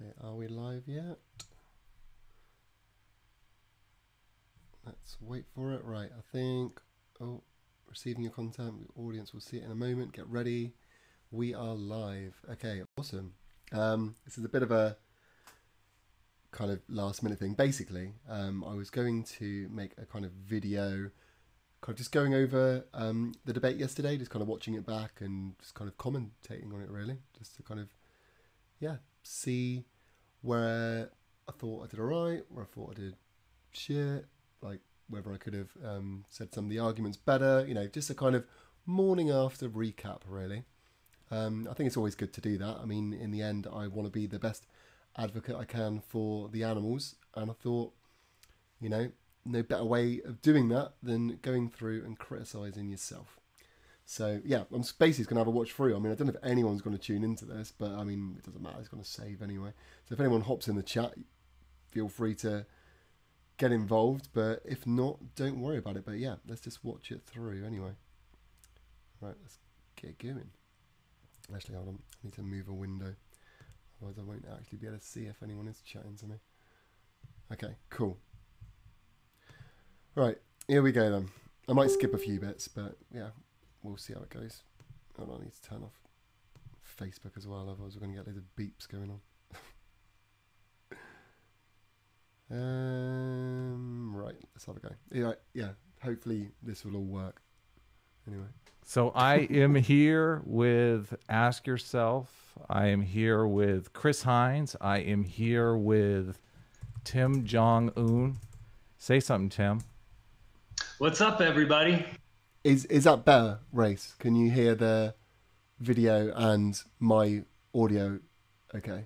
Okay, are we live yet? Let's wait for it. Right, I think... Oh, receiving your content. The audience will see it in a moment. Get ready. We are live. Okay, awesome. This is a bit of a kind of last minute thing. Basically, I was going to make a kind of video kind of just going over the debate yesterday, just kind of watching it back and just kind of commentating on it really, just to kind of, yeah, see where I thought I did all right, where I thought I did shit, like whether I could have said some of the arguments better, you know, just a kind of morning after recap really. I think it's always good to do that. I mean, in the end, I want to be the best advocate I can for the animals, and I thought, you know, no better way of doing that than going through and criticising yourself. So yeah, I'm basically going to have a watch through. I mean, I don't know if anyone's going to tune into this, but I mean, it doesn't matter. It's going to save anyway. So if anyone hops in the chat, feel free to get involved. But if not, don't worry about it. But yeah, let's just watch it through anyway. Right, let's get going. Actually, hold on. I need to move a window. Otherwise, I won't actually be able to see if anyone is chatting to me. Okay, cool. Right, here we go then. I might skip a few bits, but yeah, we'll see how it goes. Hold on, I need to turn off Facebook as well, otherwise we're going to get loads of beeps going on. Right, let's have a go. Yeah, hopefully this will all work. Anyway. So I am here with Ask Yourself. I am here with Chris Hines. I am here with Tim Jong-un. Say something, Tim. What's up, everybody? Is that better, Race? Can you hear the video and my audio? Okay.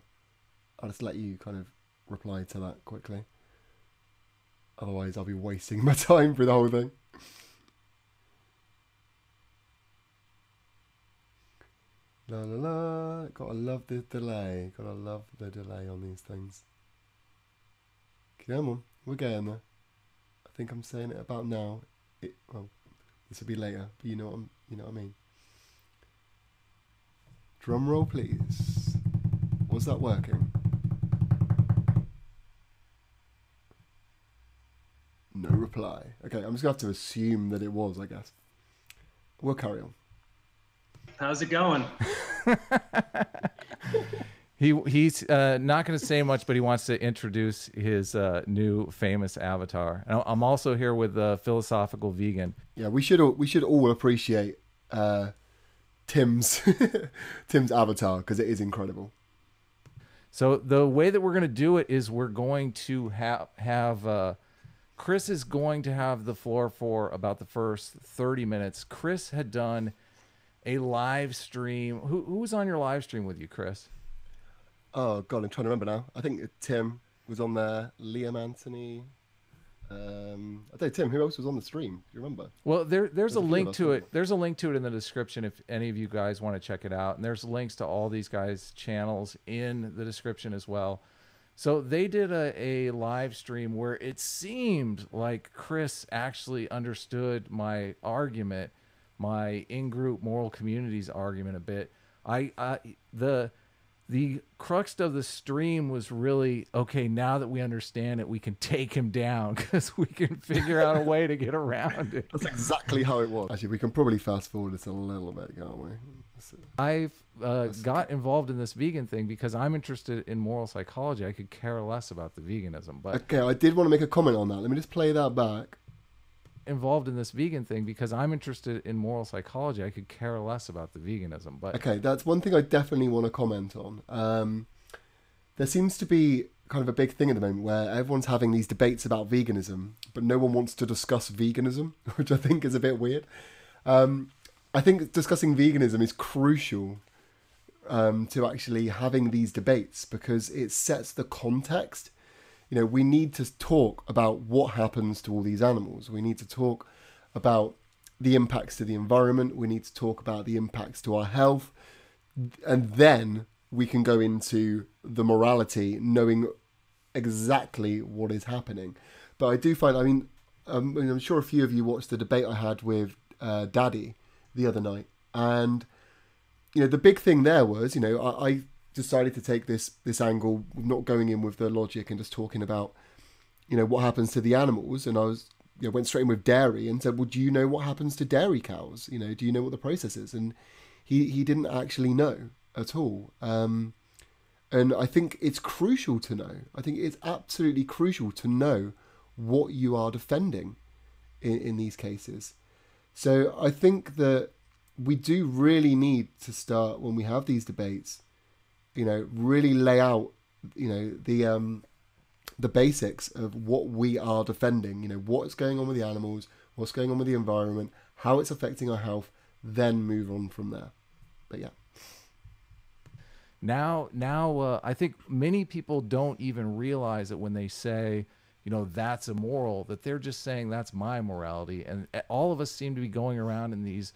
I'll just let you kind of reply to that quickly. Otherwise, I'll be wasting my time for the whole thing. La la la. Gotta love the delay. Gotta love the delay on these things. Come on, we're getting there. I think I'm saying it about now. Well, this will be later, but you know what I mean. Drum roll, please. Was that working? No reply. Okay, I'm just gonna have to assume that it was, I guess. We'll carry on. How's it going? He's not going to say much, but he wants to introduce his new famous avatar. And I'm also here with the Philosophical Vegan. Yeah, we should all appreciate Tim's Tim's avatar, because it is incredible. So the way that we're going to do it is we're going to have Chris is going to have the floor for about the first 30 minutes. Chris had done a live stream. Who was on your live stream with you, Chris? Oh God, I'm trying to remember now. I think Tim was on there. Liam Anthony. I don't know, Tim, who else was on the stream? Do you remember? Well, there's a link to it. There's a link to it in the description if any of you guys want to check it out. And there's links to all these guys' channels in the description as well. So they did a live stream where it seemed like Chris actually understood my argument, my in-group moral communities argument a bit. The crux of the stream was really, okay, now that we understand it, we can take him down because we can figure out a way to get around it. That's exactly how it was. Actually, we can probably fast forward this a little bit, can't we? I've got involved in this vegan thing because I'm interested in moral psychology. I could care less about the veganism. But okay, I did want to make a comment on that. Let me just play that back. Involved in this vegan thing because I'm interested in moral psychology. I could care less about the veganism. But okay, that's one thing I definitely want to comment on. There seems to be kind of a big thing at the moment where everyone's having these debates about veganism, but no one wants to discuss veganism, which I think is a bit weird. I think discussing veganism is crucial to actually having these debates because it sets the context. You know, we need to talk about what happens to all these animals. We need to talk about the impacts to the environment. We need to talk about the impacts to our health. And then we can go into the morality, knowing exactly what is happening. But I do find, I mean, I'm sure a few of you watched the debate I had with Daddy the other night. And, you know, the big thing there was, you know, I decided to take this angle, not going in with the logic and just talking about, what happens to the animals. And I was, went straight in with dairy and said, well, do you know what happens to dairy cows? Do you know what the process is? And he didn't actually know at all. And I think it's crucial to know. I think it's absolutely crucial to know what you are defending in these cases. So I think that we do really need to start, when we have these debates, really lay out, the basics of what we are defending, what's going on with the animals, what's going on with the environment, how it's affecting our health, then move on from there. But yeah. Now, I think many people don't even realize that when they say, that's immoral, that they're just saying that's my morality. And all of us seem to be going around in these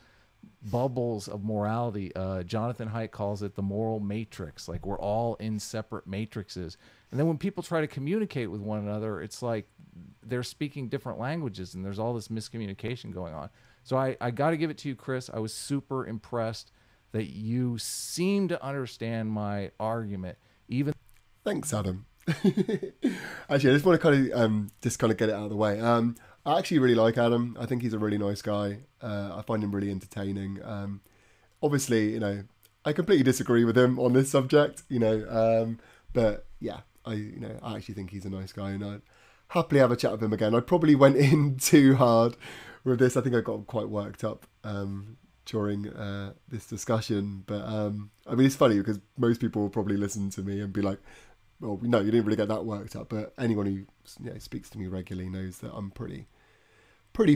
bubbles of morality. Jonathan Haidt calls it the moral matrix. Like we're all in separate matrices. And then when people try to communicate with one another, it's like they're speaking different languages and there's all this miscommunication going on. So I got to give it to you, Chris. I was super impressed that you seem to understand my argument. Thanks, Adam. Actually, I just want to kind of get it out of the way. I actually really like Adam. I think he's a really nice guy. I find him really entertaining. Obviously, I completely disagree with him on this subject, but yeah, I actually think he's a nice guy, and I'd happily have a chat with him again. I probably went in too hard with this. I think I got quite worked up during this discussion, but it's funny because most people will probably listen to me and be like, well, no, you didn't really get that worked up. But anyone who speaks to me regularly knows that I'm pretty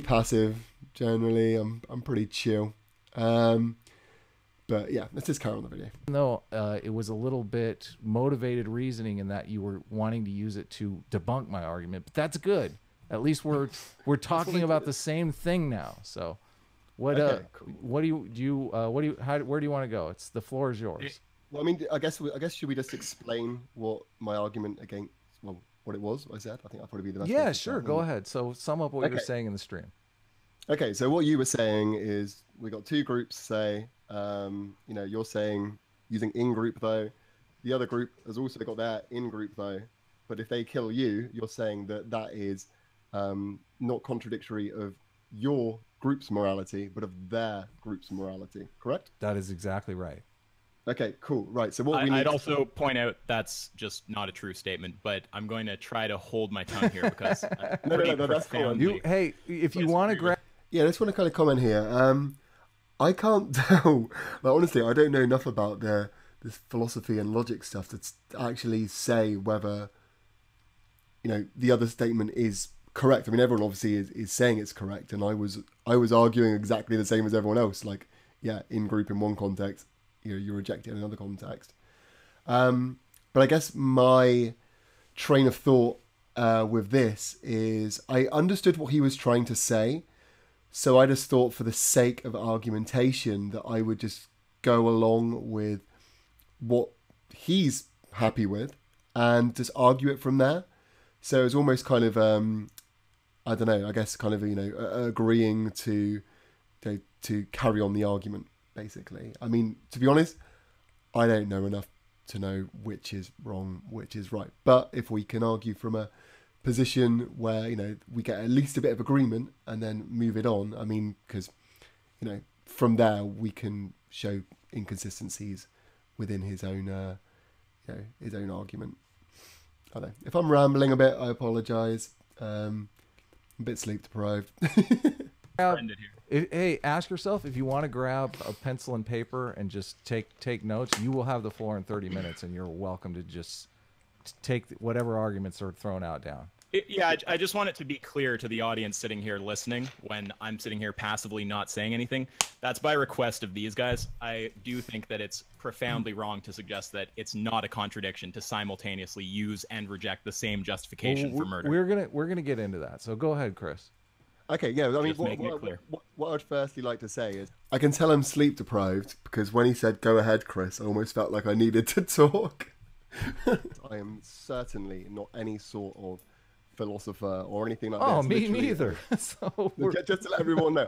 passive generally. I'm pretty chill. But yeah, let's just carry on the video. No, it was a little bit motivated reasoning in that you were wanting to use it to debunk my argument, but that's good. At least we're talking about the same thing now. So, what okay, cool. Where do you want to go? The floor is yours. Well, I guess should we just explain what my argument against, what it was? I said I think that'd probably be the best. Yeah, sure. Go ahead. So sum up what you were saying in the stream. Okay, so what you were saying is we got two groups. Say, you're saying using in-group though. The other group has also got their in-group though. But if they kill you, you're saying that is not contradictory of your group's morality, but of their group's morality. Correct? That is exactly right. Okay, cool. Right. So I'd also point out that's just not a true statement, but I'm going to try to hold my tongue here because no, that's cool. Hey, if you want to grab. Yeah, I just want to kind of comment here. I can't tell. Honestly, I don't know enough about this philosophy and logic stuff to actually say whether the other statement is correct. Everyone obviously is saying it's correct, and I was arguing exactly the same as everyone else. Like, yeah, in group in one context, you reject it in another context. But I guess my train of thought with this is I understood what he was trying to say. So I just thought for the sake of argumentation that I would just go along with what he's happy with and just argue it from there. So it's almost kind of, I don't know, I guess kind of, agreeing to carry on the argument, basically. I mean, to be honest, I don't know enough to know which is wrong, which is right. But if we can argue from a position where, we get at least a bit of agreement and then move it on, I mean, because, from there we can show inconsistencies within his own, his own argument. I don't know. If I'm rambling a bit, I apologise. I'm a bit sleep deprived. Hey, ask yourself if you want to grab a pencil and paper and just take notes. You will have the floor in 30 minutes, and you're welcome to just take whatever arguments are thrown out down. Yeah, I just want it to be clear to the audience sitting here listening when I'm sitting here passively not saying anything. That's by request of these guys. I do think that it's profoundly wrong to suggest that it's not a contradiction to simultaneously use and reject the same justification for murder. We're gonna get into that. So go ahead, Chris. Okay, yeah. I mean, what I'd firstly like to say is I can tell I'm sleep deprived because when he said "Go ahead, Chris," I almost felt like I needed to talk. I am certainly not any sort of philosopher or anything like that. Oh, me neither. So just to let everyone know,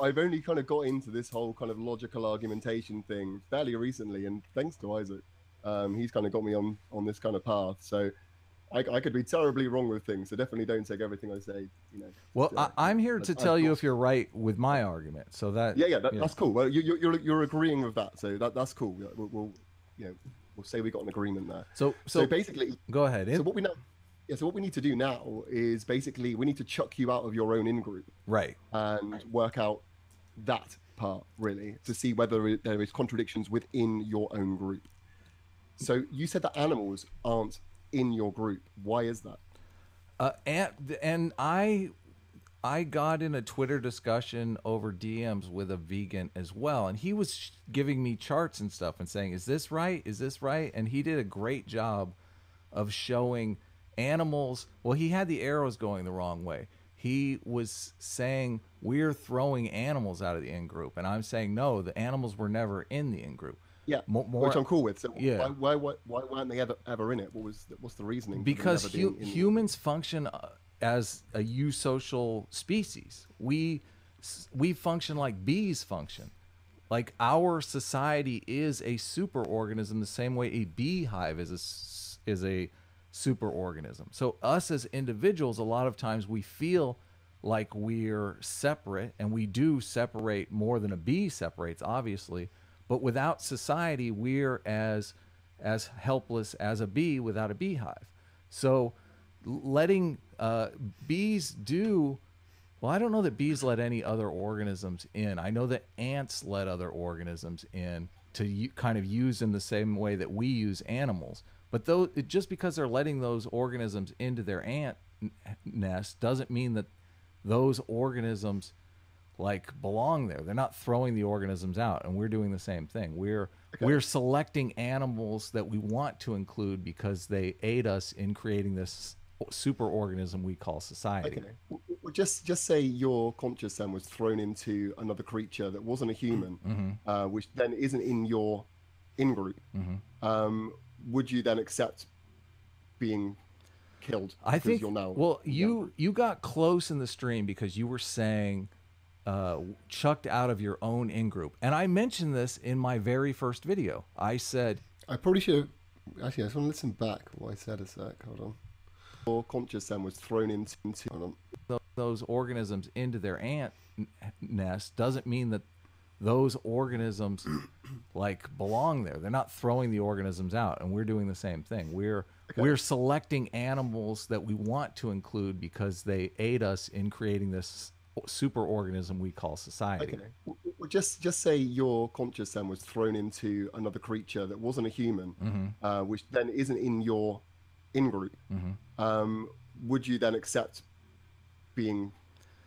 I've only kind of got into this whole kind of logical argumentation thing fairly recently, and thanks to Isaac. He's kind of got me on this kind of path. So I could be terribly wrong with things. So definitely don't take everything I say. Well, I'm here to tell you if you're right with my argument. So that that's cool. Well, you're agreeing with that. So that's cool. We'll say we got an agreement there. So basically, go ahead. So what we know. Yeah, so what we need to do now is basically we need to chuck you out of your own in-group. Right. And work out that part, really, to see whether there is contradictions within your own group. So you said that animals aren't in your group. Why is that? And I got in a Twitter discussion over DMs with a vegan as well, and he was giving me charts and stuff and saying, is this right? Is this right? And he did a great job of showing animals. Well, he had the arrows going the wrong way. He was saying we're throwing animals out of the in-group, and I'm saying no, the animals were never in the in-group. Yeah, which I'm cool with. So yeah. Why weren't they ever in it? What's the reasoning? Because humans function as a eusocial species. We function like bees function. Like our society is a superorganism the same way a beehive is a superorganism. So us as individuals, a lot of times we feel like we're separate, and we do separate more than a bee separates, obviously. But without society, we're as helpless as a bee without a beehive. So letting bees do, well, I don't know that bees let any other organisms in. I know that ants let other organisms in to kind of use in the same way that we use animals. But just because they're letting those organisms into their ant nest doesn't mean that those organisms belong there. They're not throwing the organisms out, and we're doing the same thing. We're selecting animals that we want to include because they aid us in creating this superorganism we call society. Okay. Well, just say your conscious then was thrown into another creature that wasn't a human, which then isn't in your in-group. Would you then accept being killed? I think you're now. Well, you got close in the stream because you were saying chucked out of your own in-group, and I mentioned this in my very first video. I said I probably should have. Actually, I just want to listen back what I said a sec. Hold on. Your conscious then was thrown into hold on. Those organisms into their ant nest doesn't mean that those organisms belong there. They're not throwing the organisms out, and we're doing the same thing. We're selecting animals that we want to include because they aid us in creating this superorganism we call society. Okay. Well, just say your conscious then was thrown into another creature that wasn't a human, which then isn't in your in-group. Would you then accept being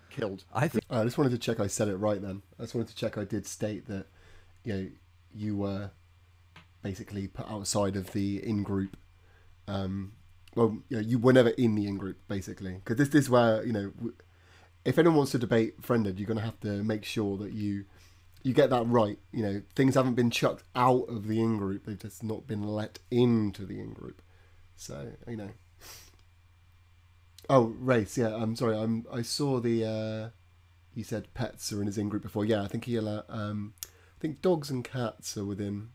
killed? I just wanted to check I said it right then. I just wanted to check I did state that you were basically put outside of the in-group. You were never in the in-group, basically. Because this is where, if anyone wants to debate FriendEd, you're going to have to make sure that you get that right. Things haven't been chucked out of the in-group. They've just not been let into the in-group. So, Oh, race, yeah. I'm sorry. I saw the. He said pets are in his in-group before. Yeah, I think I think dogs and cats are within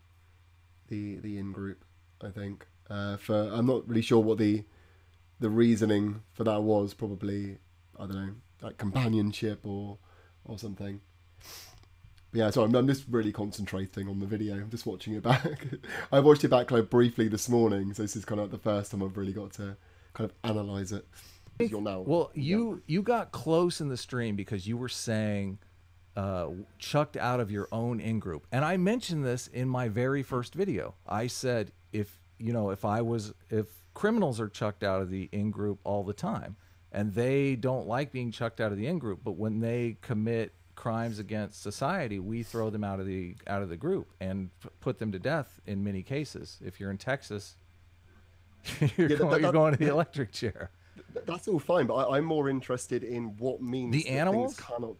the in-group. I think. I'm not really sure what the reasoning for that was. Probably, I don't know, like companionship or something. But yeah, so I'm just really concentrating on the video. I'm just watching it back. I watched it back briefly this morning, so this is kind of the first time I've really got to kind of analyze it. Well, you got close in the stream because you were saying chucked out of your own in-group, and I mentioned this in my very first video. I said if criminals are chucked out of the in-group all the time, and they don't like being chucked out of the in-group, but when they commit crimes against society, we throw them out of the group and put them to death in many cases. If you're in Texas, you're going to the electric chair. That's all fine, but I'm more interested in what means the animals cannot.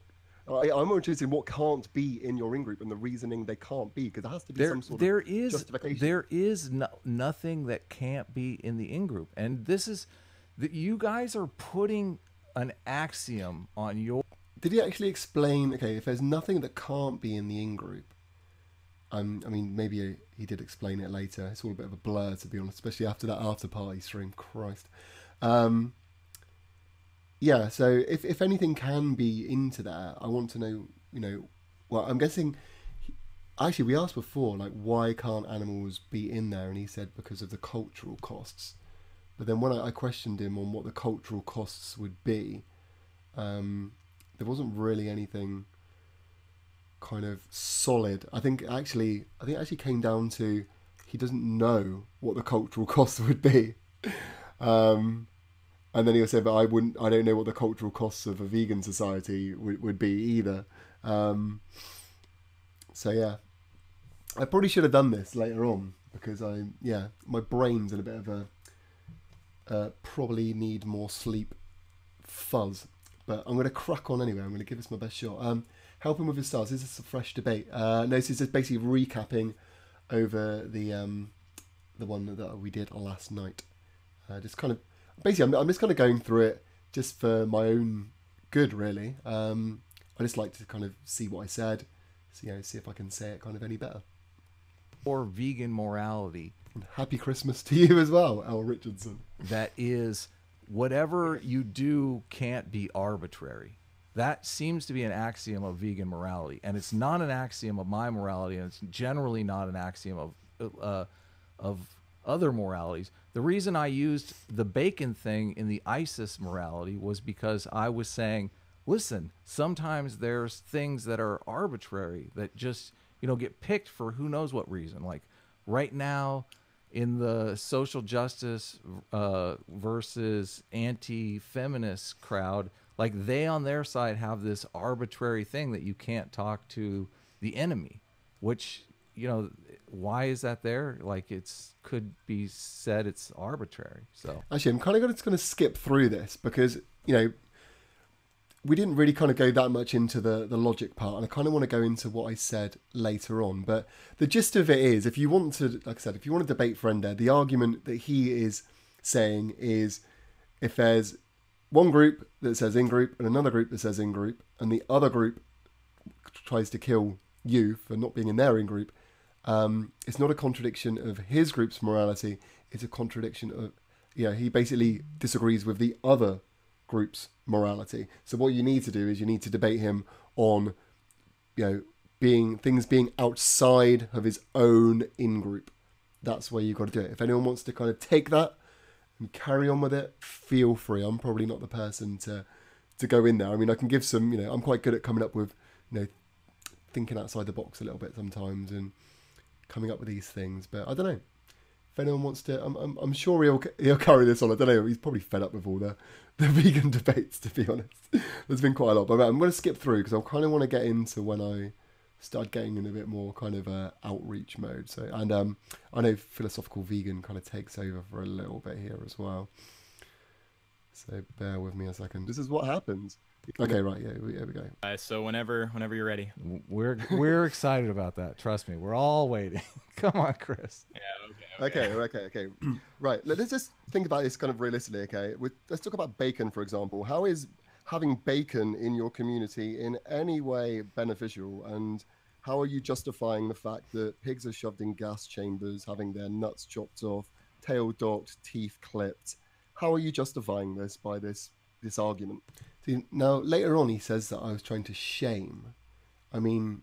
I'm more interested in what can't be in your in-group and the reasoning they can't be, because there has to be some sort of justification. There is nothing that can't be in the in-group, and this is that you guys are putting an axiom on your. Did he actually explain? Okay, if there's nothing that can't be in the in-group, I mean, maybe he did explain it later. It's all a bit of a blur, to be honest, especially after that after party stream. Christ. Yeah, so if anything can be into that, I want to know, well, I'm guessing, actually, we asked before, like, why can't animals be in there? And he said because of the cultural costs. But then when I questioned him on what the cultural costs would be, there wasn't really anything kind of solid. I think it actually came down to he doesn't know what the cultural costs would be. And then he'll say, but I don't know what the cultural costs of a vegan society would be either. So yeah, I probably should have done this later on because my brain's in a bit of a probably need more sleep fuzz. But I'm going to crack on anyway. I'm going to give this my best shot. Helping with his stars. Is this a fresh debate? No, this is just basically recapping over the one that we did last night. Just kind of basically, I'm just kind of going through it just for my own good, really. I just like to kind of see what I said, see if I can say it kind of any better. Or vegan morality. And happy Christmas to you as well, Al Richardson. That is, whatever you do can't be arbitrary. That seems to be an axiom of vegan morality, and it's not an axiom of my morality, and it's generally not an axiom of other moralities. The reason I used the bacon thing in the ISIS morality was because I was saying, listen, sometimes there's things that are arbitrary that just, get picked for who knows what reason. Like right now in the social justice versus anti-feminist crowd, like they on their side have this arbitrary thing that you can't talk to the enemy, which, why is that there? Like could be said it's arbitrary. So actually, I'm kind of just going to skip through this because, we didn't really kind of go that much into the logic part, and I kind of want to go into what I said later on. But the gist of it is, if you want to, like I said, if you want to debate FriendEd, the argument that he is saying is if there's one group that says in-group and another group that says in-group, and the other group tries to kill you for not being in their in-group, it's not a contradiction of his group's morality, it's a contradiction of, he basically disagrees with the other group's morality. So what you need to do is you need to debate him on, being outside of his own in-group. That's where you've got to do it. If anyone wants to kind of take that and carry on with it, feel free. I'm probably not the person to go in there. I mean, I can give some, I'm quite good at coming up with, thinking outside the box a little bit sometimes and coming up with these things. But I don't know. If anyone wants to, I'm sure he'll carry this on. I don't know. He's probably fed up with all the vegan debates, to be honest. There's been quite a lot. But I'm going to skip through because I kind of want to get into when I start getting in a bit more kind of outreach mode. So, and I know philosophical vegan kind of takes over for a little bit here as well. So bear with me a second. This is what happens. Okay, right. Yeah, here we go. So whenever you're ready. We're excited about that. Trust me. We're all waiting. Come on, Chris. Yeah. Okay. Right. Let's just think about this kind of realistically. Okay. Let's talk about bacon, for example. How is having bacon in your community in any way beneficial, and how are you justifying the fact that pigs are shoved in gas chambers, having their nuts chopped off, tail docked, teeth clipped? How are you justifying this by this argument? See, now later on he says that I was trying to shame. I mean,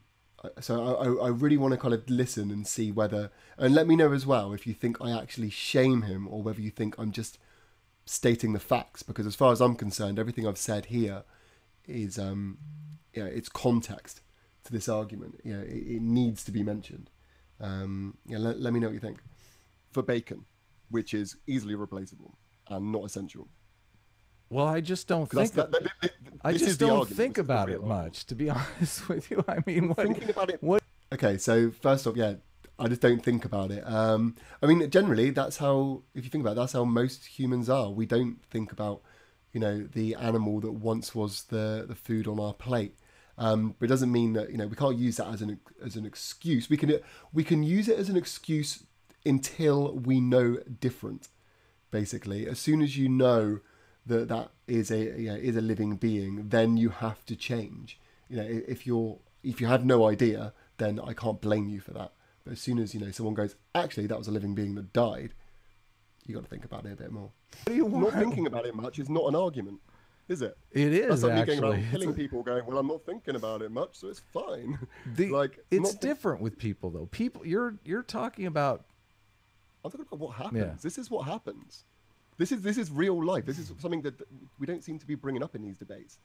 so I really want to kind of listen and see whether, and let me know as well if you think I actually shame him or whether you think I'm just stating the facts, because as far as I'm concerned, everything I've said here is it's context to this argument. It needs to be mentioned. Let me know what you think. For bacon, which is easily replaceable and not essential. Well, I just don't think. I just don't think about it much, to be honest with you. I mean, thinking about it. What? Okay, so first off, I just don't think about it. I mean, generally, that's how. If you think about it, that's how most humans are. We don't think about, the animal that once was the food on our plate. But it doesn't mean that we can't use that as an excuse. We can use it as an excuse until we know different. Basically, as soon as you know that is a living being, then you have to change. If you have no idea, then I can't blame you for that. But as soon as, someone goes, actually, that was a living being that died, you got to think about it a bit more. Not thinking about it much is not an argument, is it? It is, That's like actually. me going around killing people going, well, I'm not thinking about it much, so it's fine. It's different with people, though. People, you're talking about... I'm talking about what happens. Yeah. This is what happens. This is real life. This is something that we don't seem to be bringing up in these debates.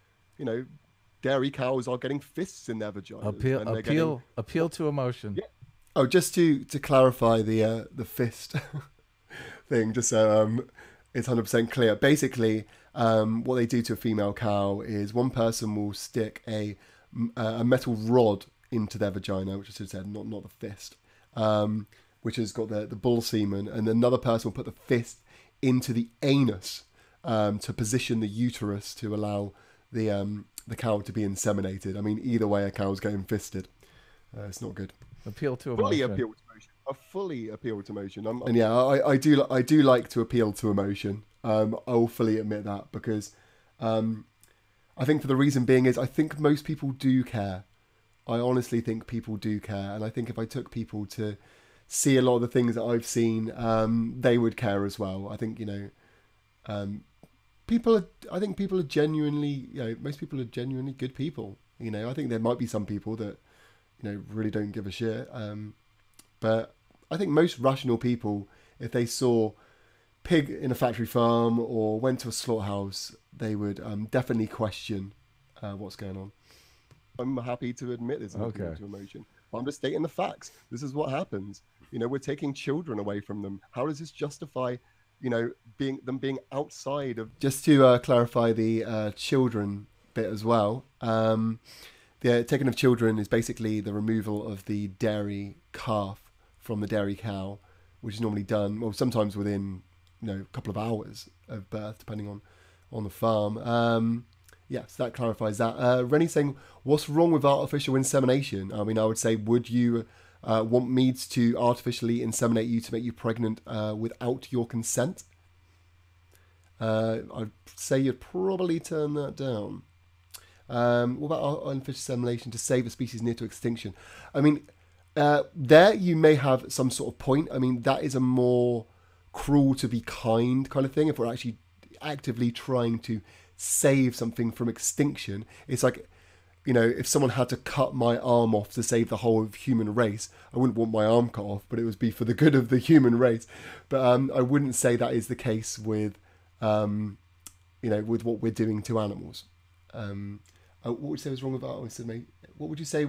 Dairy cows are getting fists in their vaginas. Appeal to emotion. Yeah. Oh, just to clarify the fist thing, just so it's 100% clear. Basically, what they do to a female cow is one person will stick a metal rod into their vagina, which I should have said, not the fist, which has got the bull semen, and another person will put the fist into the anus to position the uterus to allow the cow to be inseminated. I mean, either way, a cow's getting fisted. It's not good. Appeal to emotion. Fully appeal to emotion. And yeah, I do like to appeal to emotion. I'll fully admit that, because I think for the reason being is I think most people do care. I honestly think people do care, and I think if I took people to see a lot of the things that I've seen, they would care as well. I think people are genuinely, most people are genuinely good people. I think there might be some people that really don't give a shit. But I think most rational people, if they saw pig in a factory farm or went to a slaughterhouse, they would definitely question what's going on. I'm happy to admit this to emotion. But I'm just stating the facts. This is what happens. We're taking children away from them. How does this justify, being outside of... Just to clarify the children bit as well. The taking of children is basically the removal of the dairy calf from the dairy cow, which is normally done, well, sometimes within, a couple of hours of birth, depending on the farm. So that clarifies that. Rennie's saying, what's wrong with artificial insemination? I mean, I would say, would you want me to artificially inseminate you to make you pregnant without your consent? I'd say you'd probably turn that down. What about artificial insemination to save a species near to extinction? I mean, there you may have some sort of point. I mean, that is a more cruel to be kind kind of thing. If we're actually actively trying to save something from extinction, it's like, if someone had to cut my arm off to save the whole of human race, I wouldn't want my arm cut off, but it would be for the good of the human race. But I wouldn't say that is the case with, with what we're doing to animals. What would you say was wrong with insemination? What would you say?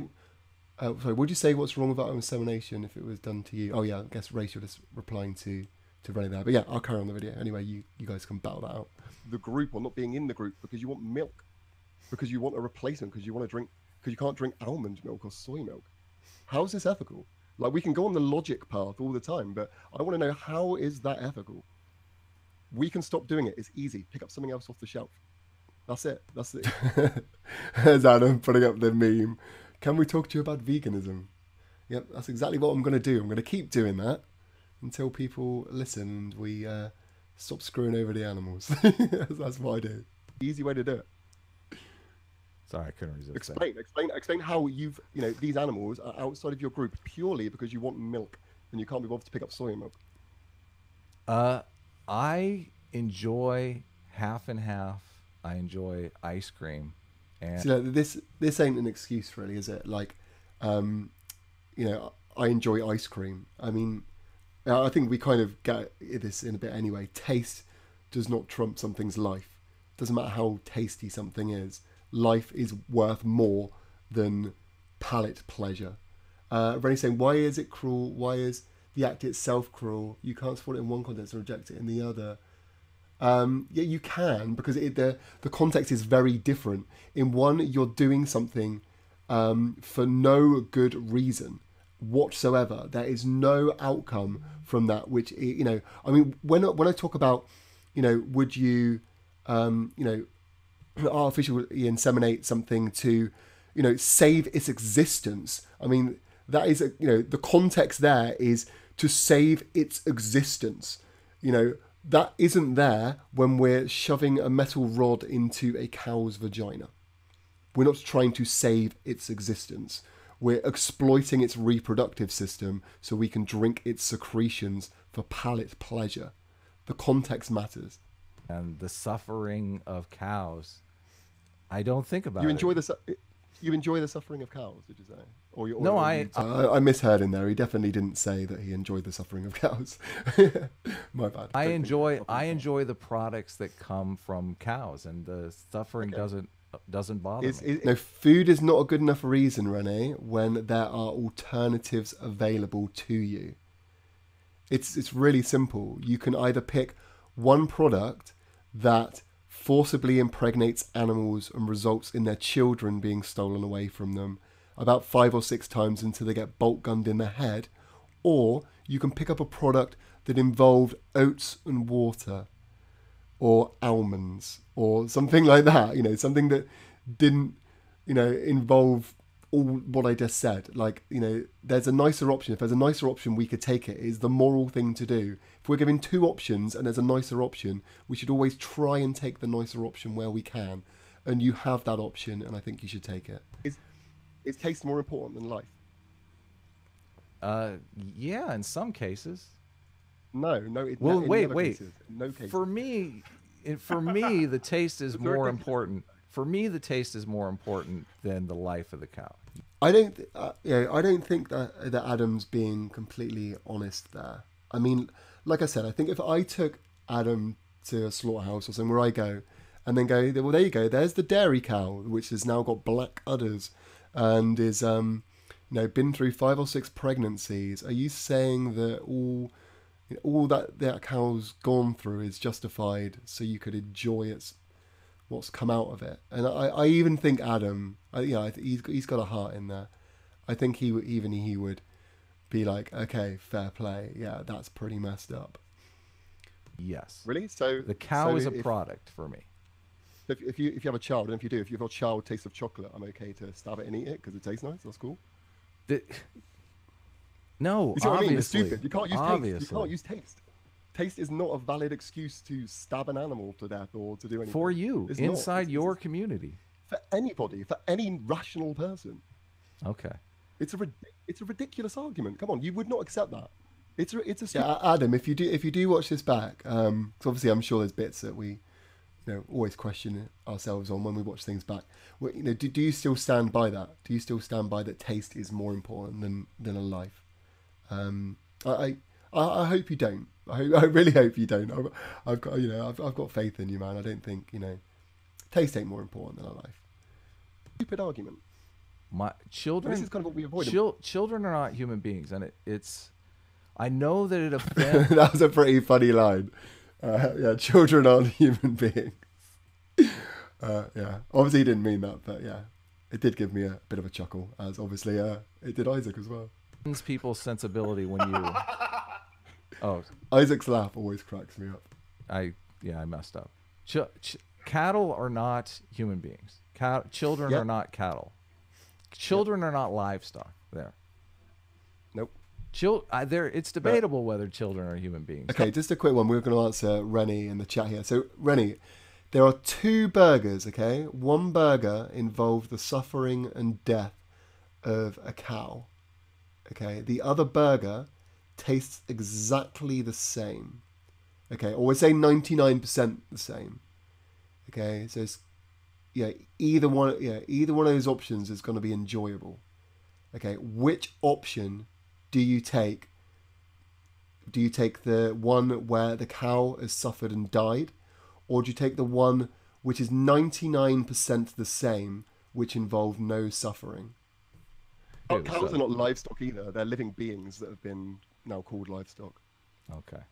Would you say what's wrong with insemination if it was done to you? Oh yeah, I guess Rachel is replying to Rennie there. But yeah, I'll carry on the video. Anyway, you guys can battle that out. The group or not being in the group because you want milk, because you want a replacement, because you want to drink, because you can't drink almond milk or soy milk. How is this ethical? Like, we can go on the logic path all the time, but I want to know, how is that ethical? We can stop doing it. It's easy. Pick up something else off the shelf. That's it. There's Adam putting up the meme. Can we talk to you about veganism? Yep, that's exactly what I'm going to do. I'm going to keep doing that until people listen and we stop screwing over the animals. That's what I do. Easy way to do it. Sorry, I couldn't resist. Explain how these animals are outside of your group purely because you want milk and you can't be bothered to pick up soy milk. I enjoy half and half. I enjoy ice cream. And so, this ain't an excuse, really, is it? Like, I enjoy ice cream. I mean, I think we kind of get this in a bit anyway. Taste does not trump something's life. Doesn't matter how tasty something is. Life is worth more than palate pleasure. Rennie's saying, why is it cruel? Why is the act itself cruel? You can't support it in one context and reject it in the other. Yeah, you can, because the context is very different. In one, you're doing something for no good reason whatsoever. There is no outcome from that, which, I mean, when I talk about, would you, artificially inseminate something to, save its existence? I mean, that is, the context there is to save its existence. That isn't there when we're shoving a metal rod into a cow's vagina. We're not trying to save its existence. We're exploiting its reproductive system so we can drink its secretions for palate pleasure. The context matters. And the suffering of cows, I don't think about You it. enjoy the suffering of cows, did you say? No, I misheard in there. He definitely didn't say that he enjoyed the suffering of cows. My bad. I enjoy the products that come from cows, and the suffering doesn't bother me. No, food is not a good enough reason, Rene, when there are alternatives available to you. It's really simple. You can either pick one product that forcibly impregnates animals and results in their children being stolen away from them about 5 or 6 times until they get bolt gunned in the head, or you can pick up a product that involved oats and water or almonds or something like that, something that didn't, involve all what I just said. Like, there's a nicer option. If there's a nicer option, we could take it. It's the moral thing to do. If we're given 2 options and there's a nicer option, we should always try and take the nicer option where we can. And you have that option, and I think you should take it. Is taste more important than life? Yeah, in some cases. No. Well, wait. Cases, no cases. For me, the taste is more important. For me, the taste is more important than the life of the cow. I don't think that Adam's being completely honest there. I mean, like I said, I think if I took Adam to a slaughterhouse or somewhere I go, and then go, well, there you go, there's the dairy cow, which has now got black udders, and is been through 5 or 6 pregnancies. Are you saying that all that cow's gone through is justified so you could enjoy what's come out of it? And I even think Adam, he's got a heart in there. I think he would be like, okay, fair play. Yeah, that's pretty messed up. Yes. Really? So the cow is a product for me. If you have a child, and if your child tastes of chocolate, I'm okay to stab it and eat it because it tastes nice. That's cool. No, you see what obviously. I mean? It's stupid. You can't use obviously. taste. You can't use taste. Taste is not a valid excuse to stab an animal to death or to do anything. For you, it's inside your community. For anybody, for any rational person. Okay. It's a ridiculous argument. Come on, you would not accept that. It's a Adam, if you do watch this back, 'cause obviously I'm sure there's bits that we always question ourselves on when we watch things back. Well, do you still stand by that? Do you still stand by that taste is more important than a life? I hope you don't. I really hope you don't. I've got faith in you, man. I don't think taste ain't more important than a life. Stupid argument. My children. This is kind of what we avoid. Children are not human beings, and it's. I know that it offends. That was a pretty funny line. Children aren't human beings. Obviously he didn't mean that, but yeah, it did give me a bit of a chuckle, as obviously it did Isaac as well. People's sensibility when you. Oh, Isaac's laugh always cracks me up. I messed up. Cattle are not human beings. Children are not cattle. Children are not livestock. There. Nope. It's debatable whether children are human beings. Okay, just a quick one. We're going to answer Rennie in the chat here. So, Rennie, there are 2 burgers, okay? One burger involved the suffering and death of a cow, okay? The other burger tastes exactly the same, okay? Or we say 99% the same, okay? So, it's, either one of those options is going to be enjoyable, okay? Which option do you take? Do you take the one where the cow has suffered and died? Or do you take the one which is 99% the same, which involved no suffering? Cows are not livestock either. They're living beings that have been now called livestock. Okay.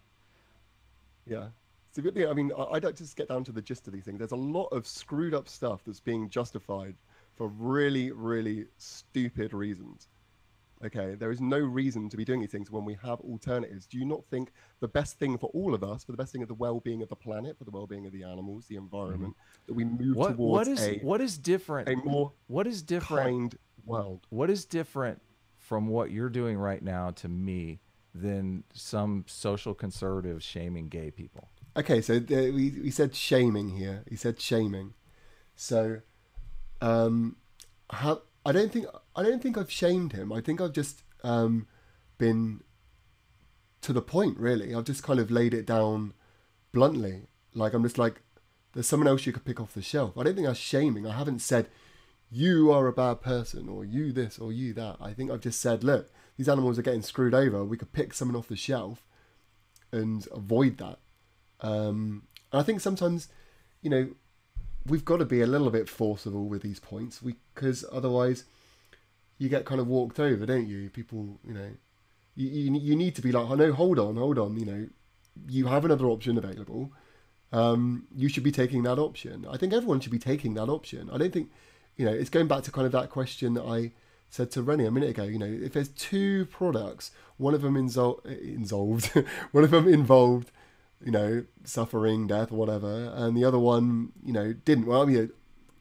Yeah. So, I mean, I'd like to just get down to the gist of these things. There's a lot of screwed up stuff that's being justified for really, really stupid reasons. Okay, there is no reason to be doing these things when we have alternatives. Do you not think the best thing for all of us, for the best thing of the well-being of the planet, for the well-being of the animals, the environment, that we move towards what is different? A more kind world. What is different from what you're doing right now to me than some social conservatives shaming gay people? Okay, so we said shaming here. He said shaming. So, I don't think I've shamed him. I think I've just been to the point, really. I've just kind of laid it down bluntly. Like, I'm just like, there's someone else you could pick off the shelf. I don't think that's shaming. I haven't said, you are a bad person, or you this, or you that. I think I've just said, look, these animals are getting screwed over. We could pick someone off the shelf and avoid that. And I think sometimes, you know, we've got to be a little bit forcible with these points, because otherwise you get kind of walked over, don't you? People, you know, you need to be like, oh no, hold on, you know, you have another option available. You should be taking that option. I think everyone should be taking that option. I don't think, you know, it's going back to kind of that question that I said to Rennie a minute ago. You know, if there's two products, one of them one of them involved, you know, suffering, death, or whatever, and the other one, you know, didn't. Well, I mean,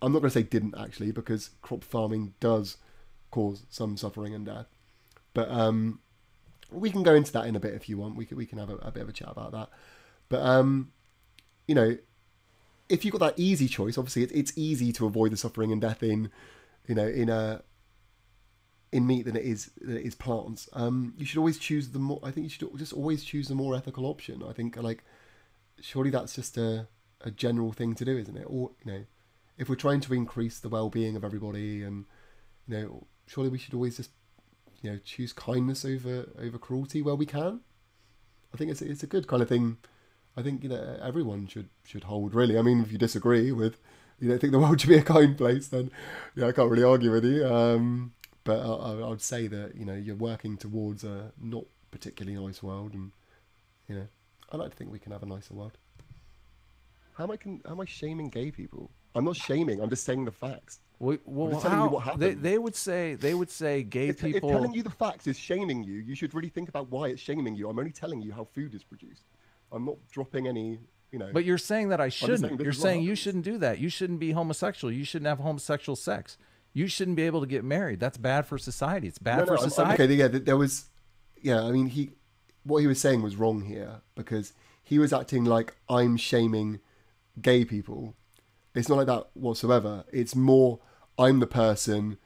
I'm not going to say didn't actually, because crop farming does cause some suffering and death. But we can go into that in a bit if you want. We can have a bit of a chat about that. But you know, if you've got that easy choice, obviously it's easy to avoid the suffering and death in, you know, in meat than it is plants. You should always choose the more. I think you should just always choose the more ethical option. I think, like, surely that's just a general thing to do, isn't it? Or, you know, if we're trying to increase the well-being of everybody, and, you know, surely we should always just, you know, choose kindness over cruelty where we can. I think it's a good kind of thing. I think, you know, everyone should hold, really. I mean, if you disagree with, you don't think the world should be a kind place, then, yeah, I can't really argue with you. But I would say that, you know, you're working towards a not particularly nice world, and, you know, I like to think we can have a nicer world. How am I shaming gay people? I'm not shaming. I'm just saying the facts. Well, I'm just telling you what happened. They would say gay people. If telling you the facts is shaming you, you should really think about why it's shaming you. I'm only telling you how food is produced. I'm not dropping any, you know. But you're saying that I shouldn't. You're saying you shouldn't do that. You shouldn't be homosexual. You shouldn't have homosexual sex. You shouldn't be able to get married. That's bad for society. It's bad for society. Okay, yeah, there was, yeah, I mean, what he was saying was wrong here, because he was acting like I'm shaming gay people. It's not like that whatsoever. It's more, I'm the person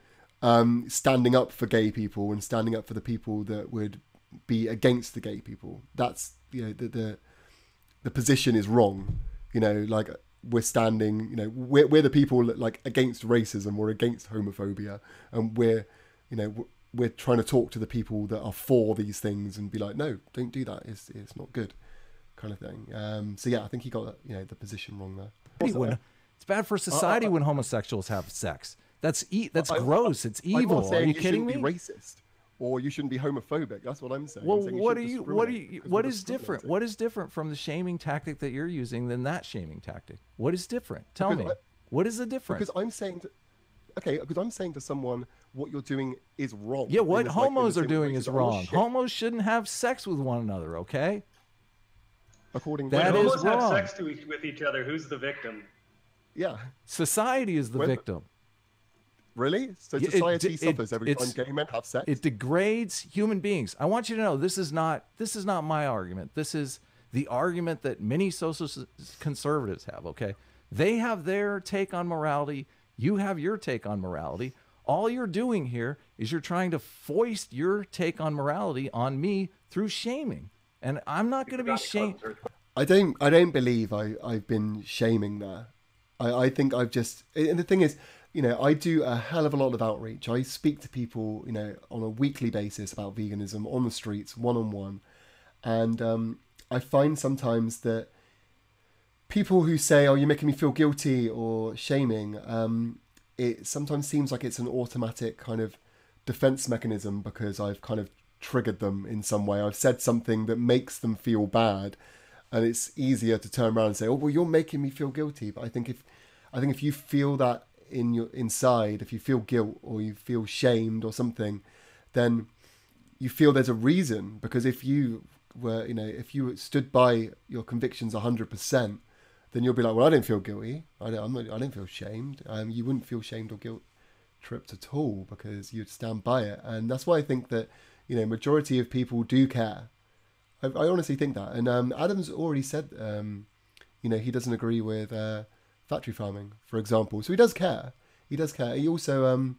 standing up for gay people and standing up for the people that would be against the gay people. That's, you know, the position is wrong. You know, like, we're standing, you know, we're the people that, like, against racism, we're against homophobia, and we're, you know, we're trying to talk to the people that are for these things and be like, no, don't do that. It's not good, kind of thing. So yeah, I think he got, you know, the position wrong there. It's bad for society when homosexuals have sex. That's gross. It's evil. I'm not saying are you kidding me? Be racist, or you shouldn't be homophobic. That's what I'm saying. Well, I'm saying what is different? What is different from the shaming tactic that you're using than that shaming tactic? What is different? Tell me. What is the difference? Because I'm saying to someone, what you're doing is wrong. Yeah, what homos are doing is wrong. Homos shouldn't have sex with one another, okay? According to that is wrong. Have sex with each other, who's the victim? Yeah. Society is the victim. Really? So society suffers every time gay men have sex? It degrades human beings. I want you to know this is not my argument. This is the argument that many social conservatives have, okay? They have their take on morality. You have your take on morality. All you're doing here is you're trying to foist your take on morality on me through shaming. And I'm not going to be shamed. I don't believe I've been shaming there. I think I've just, and the thing is, you know, I do a hell of a lot of outreach. I speak to people, you know, on a weekly basis about veganism on the streets, one-on-one. And I find sometimes that people who say, oh, you're making me feel guilty or shaming, it sometimes seems like it's an automatic kind of defense mechanism because I've kind of triggered them in some way. I've said something that makes them feel bad. And it's easier to turn around and say, oh, well, you're making me feel guilty. But I think if you feel that in your inside, if you feel guilt or you feel shamed or something, then you feel there's a reason. Because if you were, you know, if you stood by your convictions 100%, then you'll be like, well, I didn't feel guilty. I didn't feel shamed. You wouldn't feel shamed or guilt tripped at all because you'd stand by it. And that's why I think that, you know, majority of people do care. I honestly think that. And Adam's already said, you know, he doesn't agree with factory farming, for example. So he does care. He does care. He also,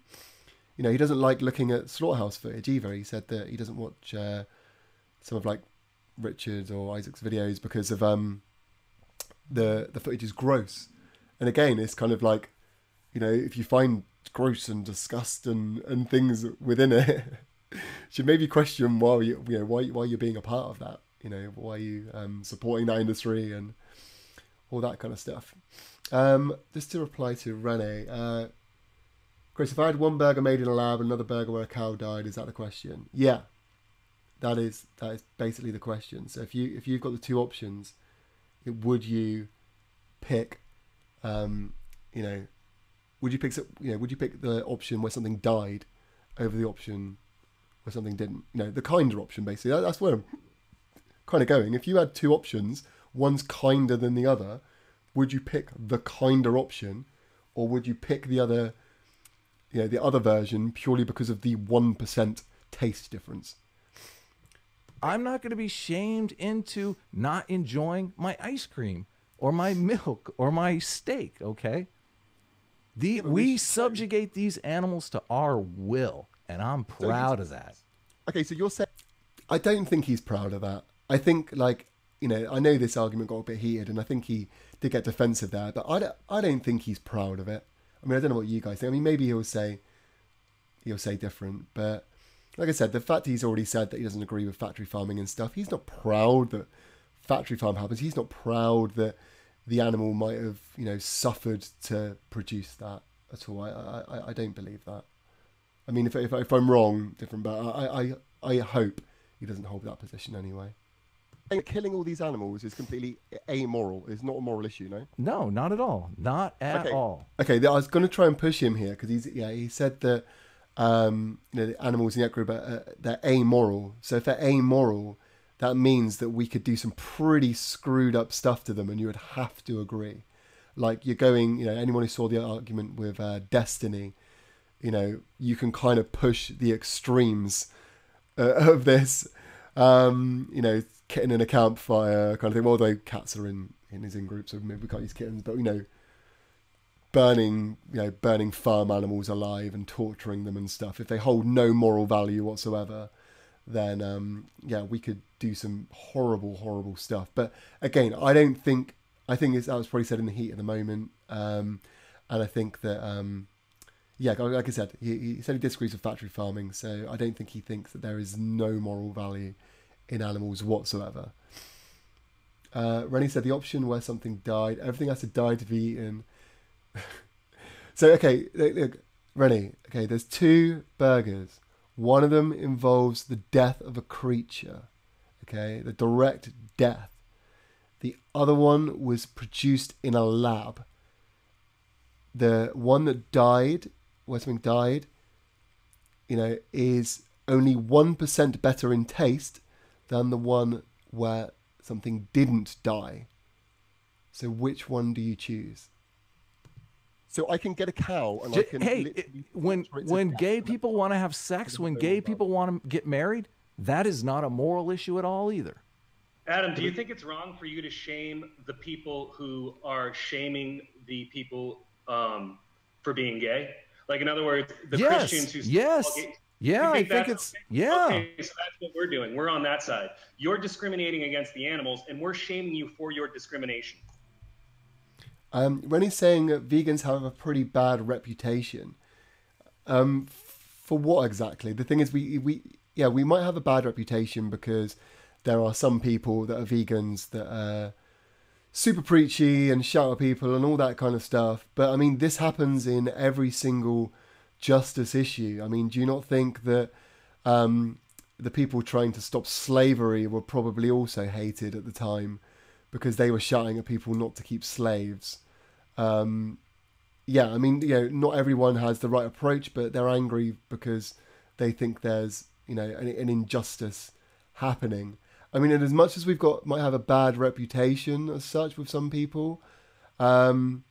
you know, he doesn't like looking at slaughterhouse footage either. He said that he doesn't watch some of like Richard's or Isaac's videos because of the footage is gross. And again, it's kind of like, you know, if you find gross and disgust and things within it, should maybe question why you're being a part of that. You know, why are you supporting that industry and all that kind of stuff. Just to reply to Rene, Chris, if I had one burger made in a lab and another burger where a cow died, is that the question? Yeah, that is basically the question. So if you've got the two options, would you pick, would you pick the option where something died over the option where something didn't? You know, the kinder option basically. That's where I'm kind of going. If you had two options, one's kinder than the other, would you pick the kinder option, or would you pick the other, the other version purely because of the 1% taste difference? I'm not going to be shamed into not enjoying my ice cream or my milk or my steak, okay? We subjugate these animals to our will, and I'm proud of that. Okay, so you're saying... I don't think he's proud of that. I think, like, I know this argument got a bit heated, and I think he did get defensive there, but I don't think he's proud of it. I mean, I don't know what you guys think. I mean, maybe he'll say different, but like I said, the fact he's already said that he doesn't agree with factory farming and stuff, he's not proud that factory farm happens. He's not proud that the animal might have, suffered to produce that at all. I don't believe that. I mean, if I'm wrong, different, but I hope he doesn't hold that position anyway. Killing all these animals is completely amoral. It's not a moral issue, no? No, not at all. Not at all. Okay, I was going to try and push him here because he said that the animals in that group they're amoral. So if they're amoral, that means that we could do some pretty screwed up stuff to them, and you would have to agree. Like you're going, anyone who saw the argument with Destiny, you can kind of push the extremes of this. Kitten in a campfire kind of thing. Although cats are in his in-group, so maybe we can't use kittens. But burning farm animals alive and torturing them and stuff. If they hold no moral value whatsoever, then we could do some horrible, horrible stuff. But again, I think that was probably said in the heat of the moment, and I think that like I said, he said he disagrees with factory farming, so I don't think he thinks that there is no moral value in animals whatsoever. Rennie said the option where something died, everything has to die to be eaten. So okay, look, Rennie. Okay, there's two burgers. One of them involves the death of a creature. Okay, the direct death. The other one was produced in a lab. The one that died, where something died, is only 1% better in taste than the one where something didn't die. So which one do you choose? So I can get a cow and I can... when gay people want to have sex, when gay people want to get married, that is not a moral issue at all either. Adam, do you think it's wrong for you to shame the people who are shaming the people for being gay? Like, in other words, the Christians who... Yes. Yeah, I think it's... Yeah. Okay, so that's what we're doing. We're on that side. You're discriminating against the animals, and we're shaming you for your discrimination. Rennie's saying that vegans have a pretty bad reputation. For what exactly? The thing is, we might have a bad reputation because there are some people that are vegans that are super preachy and shout at people and all that kind of stuff. But I mean, this happens in every single justice issue. I mean, do you not think that the people trying to stop slavery were probably also hated at the time because they were shouting at people not to keep slaves? I mean, not everyone has the right approach, but they're angry because they think there's, an injustice happening. I mean, and as much as might have a bad reputation as such with some people, we're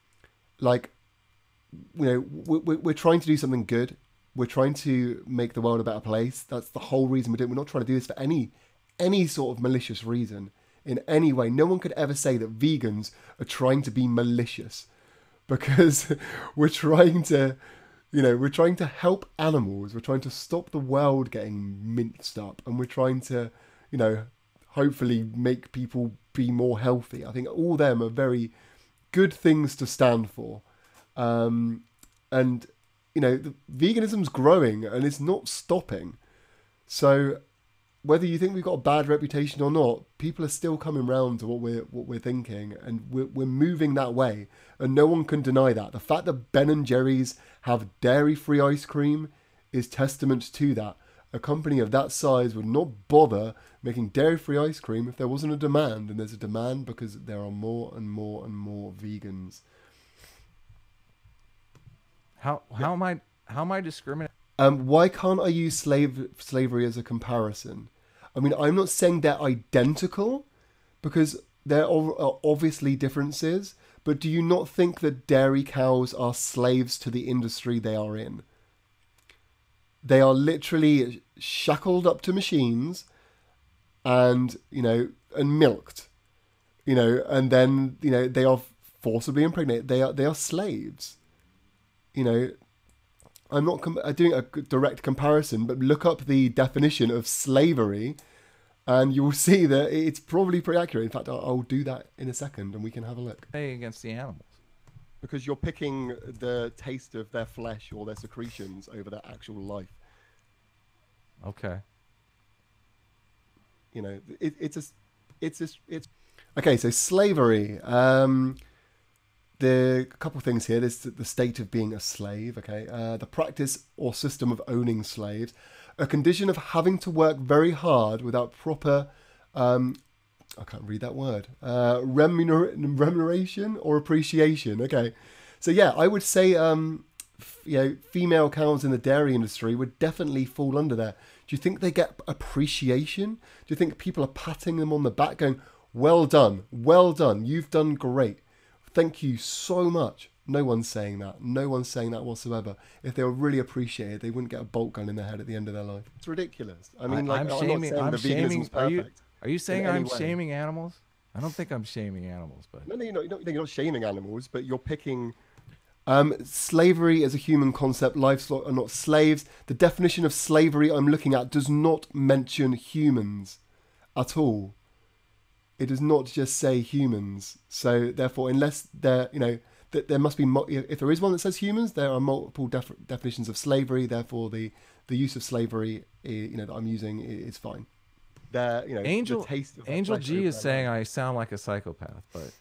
trying to do something good. We're trying to make the world a better place. That's the whole reason we're doing it. We're not trying to do this for any sort of malicious reason in any way. No one could ever say that vegans are trying to be malicious, because we're trying to, You know, we're trying to help animals. We're trying to stop the world getting minced up, and we're trying to, you know, hopefully make people be more healthy. I think all them are very good things to stand for. And, you know, the veganism's growing and it's not stopping. So whether you think we've got a bad reputation or not, people are still coming round to what we're thinking, and we're moving that way, and no one can deny that. The fact that Ben and Jerry's have dairy-free ice cream is testament to that. A company of that size would not bother making dairy-free ice cream if there wasn't a demand, and there's a demand because there are more and more and more vegans. How am I discriminating? Why can't I use slavery as a comparison? I mean, I'm not saying they're identical, because there are obviously differences, but do you not think that dairy cows are slaves to the industry they are in? They are literally shackled up to machines and, you know, and milked, you know, and then, you know, they are forcibly impregnated. They are slaves, you know. I'm not doing a direct comparison, but look up the definition of slavery and you will see that it's probably pretty accurate. In fact, I'll do that in a second and we can have a look. Against the animals. Because you're picking the taste of their flesh or their secretions over their actual life. Okay. You know, it's okay. So slavery. A couple of things here. There's the state of being a slave. Okay. The practice or system of owning slaves, a condition of having to work very hard without proper. I can't read that word. Remuneration or appreciation. Okay. So yeah, I would say, you know, female cows in the dairy industry would definitely fall under there. Do you think they get appreciation? Do you think people are patting them on the back going, well done, you've done great, thank you so much? No one's saying that. No one's saying that whatsoever. If they were really appreciated, they wouldn't get a bolt gun in their head at the end of their life. It's ridiculous. I mean, like, I'm not saying the veganism's perfect. Are you saying I'm shaming animals? I don't think I'm shaming animals, but no, you're not shaming animals, but you're picking. Slavery as a human concept, livestock are not slaves. The definition of slavery I'm looking at does not mention humans at all. It does not just say humans. So therefore, unless there, you know, there must be, if there is one that says humans, there are multiple definitions of slavery. Therefore, the use of slavery, you know, that I'm using is fine. There, you know, Angel G is saying I sound like a psychopath, but.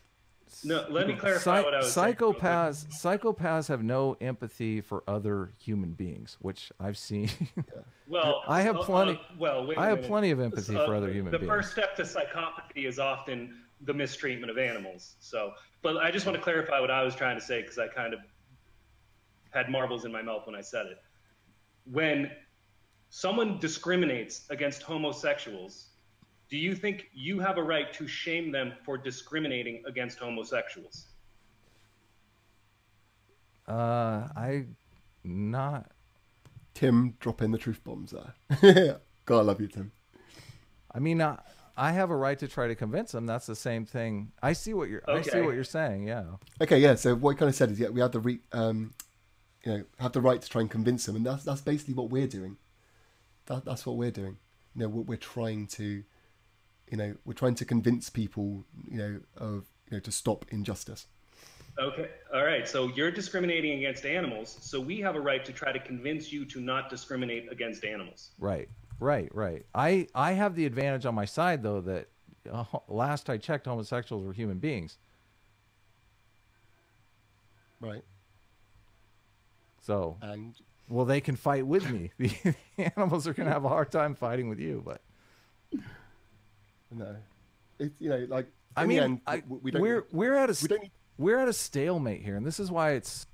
No, let me clarify what I was saying. Psychopaths have no empathy for other human beings, which I've seen. Well, I have plenty. I have minute. Plenty of empathy for other human beings. The first step to psychopathy is often the mistreatment of animals. So, but I just want to clarify what I was trying to say, because I kind of had marbles in my mouth when I said it. When someone discriminates against homosexuals, do you think you have a right to shame them for discriminating against homosexuals? I not. Tim, drop in the truth bombs there. God, I love you, Tim. I mean, I have a right to try to convince them. That's the same thing. I see what you're. Okay. I see what you're saying. Yeah. Okay. Yeah. So what you kind of said is, yeah, we have the you know, have the right to try and convince them, and that's basically what we're doing. That's what we're doing. You know, we're trying to. You know, we're trying to convince people, you know, of, you know, to stop injustice. Okay. All right. So you're discriminating against animals. So we have a right to try to convince you to not discriminate against animals. Right. I have the advantage on my side, though, that last I checked, homosexuals were human beings. Right. So, and well, they can fight with me. The animals are going to have a hard time fighting with you, but. No, it's, you know, like, I mean, we're at a stalemate here, and this is why it's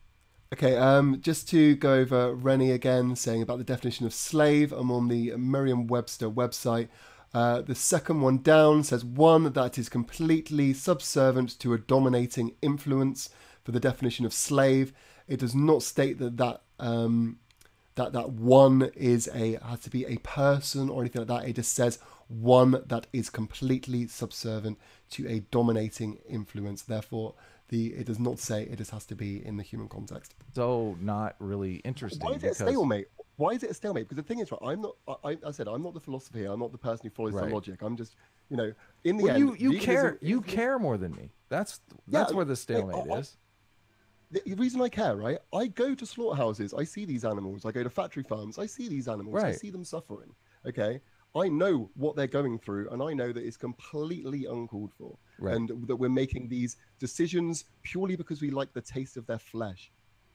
okay. Just to go over Rennie again, saying about the definition of slave. I'm on the Merriam-Webster website. The second one down says one that is completely subservient to a dominating influence. For the definition of slave, it does not state that one has to be a person or anything like that. It just says one that is completely subservient to a dominating influence. Therefore, it does not say it just has to be in the human context. So not really interesting. Why is it a stalemate? Why is it a stalemate? Because the thing is, right, I'm not. I said I'm not the philosopher here. I'm not the person who follows the logic. I'm just, in the end, you care more than me. That's where the stalemate is. The reason I care, right? I go to slaughterhouses. I see these animals. I go to factory farms. I see these animals. Right. I see them suffering. Okay. I know what they're going through, and I know that it's completely uncalled for, and that we're making these decisions purely because we like the taste of their flesh.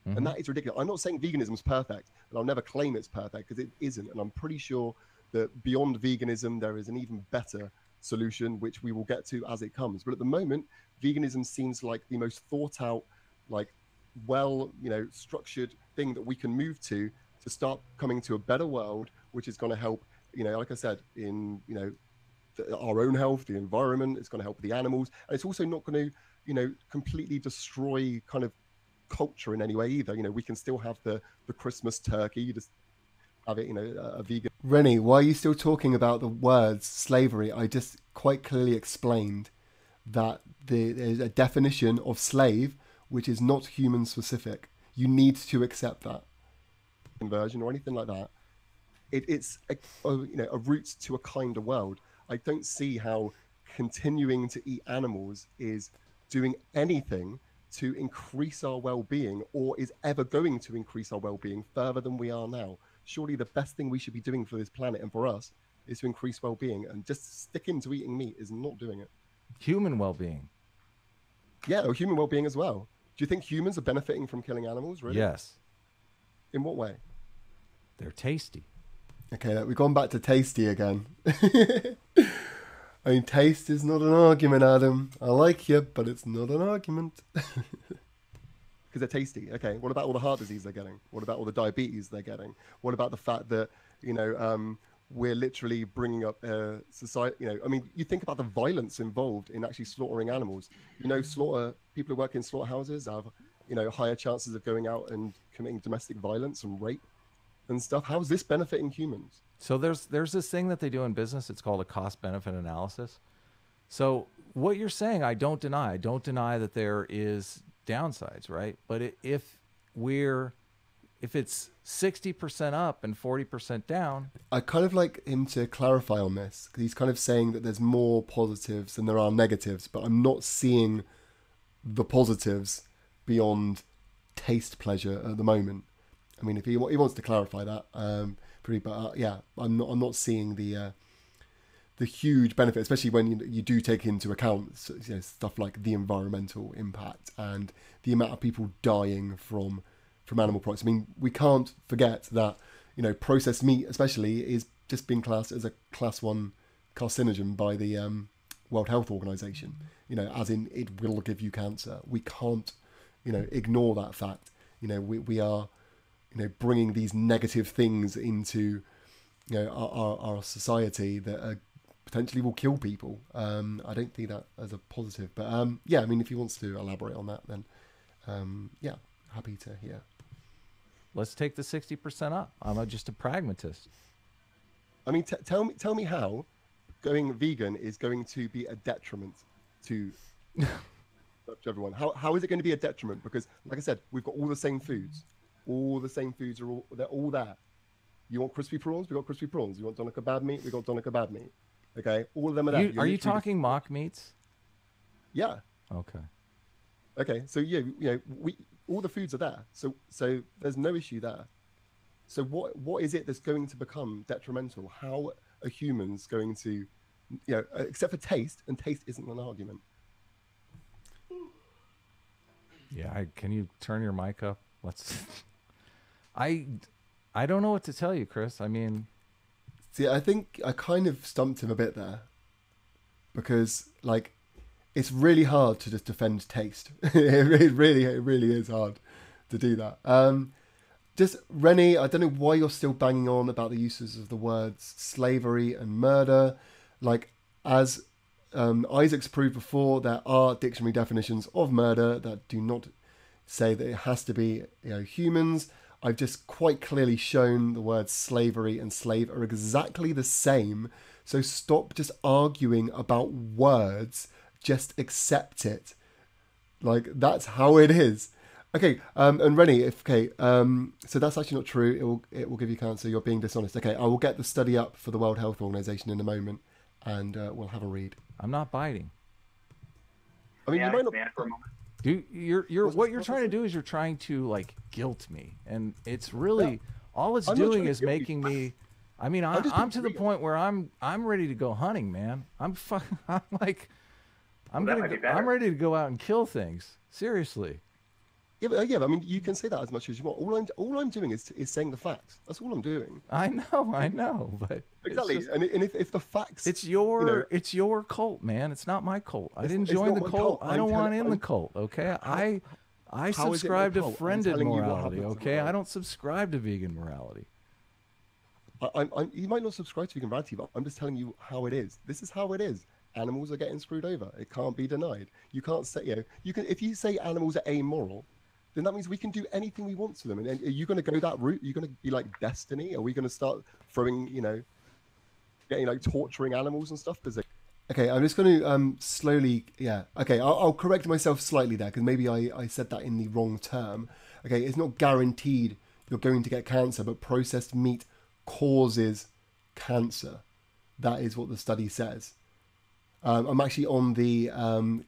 And that is ridiculous. I'm not saying veganism is perfect, and I'll never claim it's perfect because it isn't. And I'm pretty sure that beyond veganism, there is an even better solution, which we will get to as it comes. But at the moment, veganism seems like the most thought out, like structured thing that we can move to start coming to a better world, which is going to help, like I said, in, our own health, the environment. It's going to help the animals. And it's also not going to, completely destroy kind of culture in any way either. We can still have the Christmas turkey. You just have it, a vegan. Rennie, why are you still talking about the words slavery? I just quite clearly explained that there's a definition of slave which is not human specific. You need to accept that. Conversion or anything like that. It's a route to a kinder world. I don't see how continuing to eat animals is doing anything to increase our well-being, or is ever going to increase our well-being further than we are now. Surely the best thing we should be doing for this planet and for us is to increase well-being, and just sticking to eating meat is not doing it. Human well-being. Yeah, or human well-being as well. Do you think humans are benefiting from killing animals, really? Yes. In what way? They're tasty. Okay, we've gone back to tasty again. I mean, taste is not an argument, Adam. I like you, but it's not an argument. Because they're tasty. Okay, what about all the heart disease they're getting? What about all the diabetes they're getting? What about the fact that, we're literally bringing up society, I mean, you think about the violence involved in actually slaughtering animals. People who work in slaughterhouses have, higher chances of going out and committing domestic violence and rape and stuff. How is this benefiting humans? So there's this thing that they do in business. It's called a cost benefit analysis. So what you're saying, I don't deny. I don't deny that there is downsides, right? But if it's 60% up and 40% down. I kind of like him to clarify on this, because he's kind of saying that there's more positives than there are negatives, but I'm not seeing the positives beyond taste pleasure at the moment. I mean, if he wants to clarify that, yeah, I'm not seeing the huge benefit, especially when you do take into account stuff like the environmental impact and the amount of people dying from animal products. I mean, we can't forget that processed meat, especially, is just being classed as a class 1 carcinogen by the World Health Organization. As in it will give you cancer. We can't ignore that fact. We are bringing these negative things into our society that potentially will kill people. I don't see that as a positive, but yeah, I mean, if he wants to elaborate on that, then yeah, happy to hear. Let's take the 60% up. I'm just a pragmatist. I mean, tell me how going vegan is going to be a detriment to everyone. How is it going to be a detriment? Because, like I said, we've got all the same foods. All the same foods they're all there. You want crispy prawns? We got crispy prawns. You want doner kebab meat? We got doner kebab meat. Okay, all of them are there. Are you talking mock meats? Yeah. Okay. Okay, so we all the foods are there. So there's no issue there. So what is it that's going to become detrimental? How are humans going to, except for taste, and taste isn't an argument. Yeah, can you turn your mic up? I don't know what to tell you, Chris. I mean, see, I think I kind of stumped him a bit there, because it's really hard to just defend taste. it really is hard to do that. Just Rennie, I don't know why you're still banging on about the uses of the words slavery and murder. As Isaac's proved before, there are dictionary definitions of murder that do not say that it has to be humans. I've just quite clearly shown the words slavery and slave are exactly the same. So stop just arguing about words. Just accept it. Like, that's how it is. Okay, and Rennie, so that's actually not true. It will give you cancer. You're being dishonest. Okay, I will get the study up for the World Health Organization in a moment, and we'll have a read. I'm not biting. I mean, you might not. For a moment. What you're trying to do is you're trying to like guilt me, and it's really all it's doing is making me. I mean, I'm to the point where I'm ready to go hunting, man. I'm ready to go out and kill things. Seriously. Yeah, I mean, you can say that as much as you want. All I'm doing is saying the facts. That's all I'm doing. I know, but exactly. Just, and if the facts, it's your cult, man. It's not my cult. I didn't join the cult. I don't want in the cult. Okay, I subscribe to FriendEd morality. Okay, I don't subscribe to vegan morality. You might not subscribe to vegan morality, but I'm just telling you how it is. This is how it is. Animals are getting screwed over. It can't be denied. You can't say, if you say animals are amoral, then that means we can do anything we want to them. And are you going to go that route? Are you going to be like Destiny? Are we going to start throwing, getting like torturing animals and stuff? Okay, I'm just going to slowly, Okay, I'll correct myself slightly there because maybe I said that in the wrong term. Okay, it's not guaranteed you're going to get cancer, but processed meat causes cancer. That is what the study says. I'm actually on the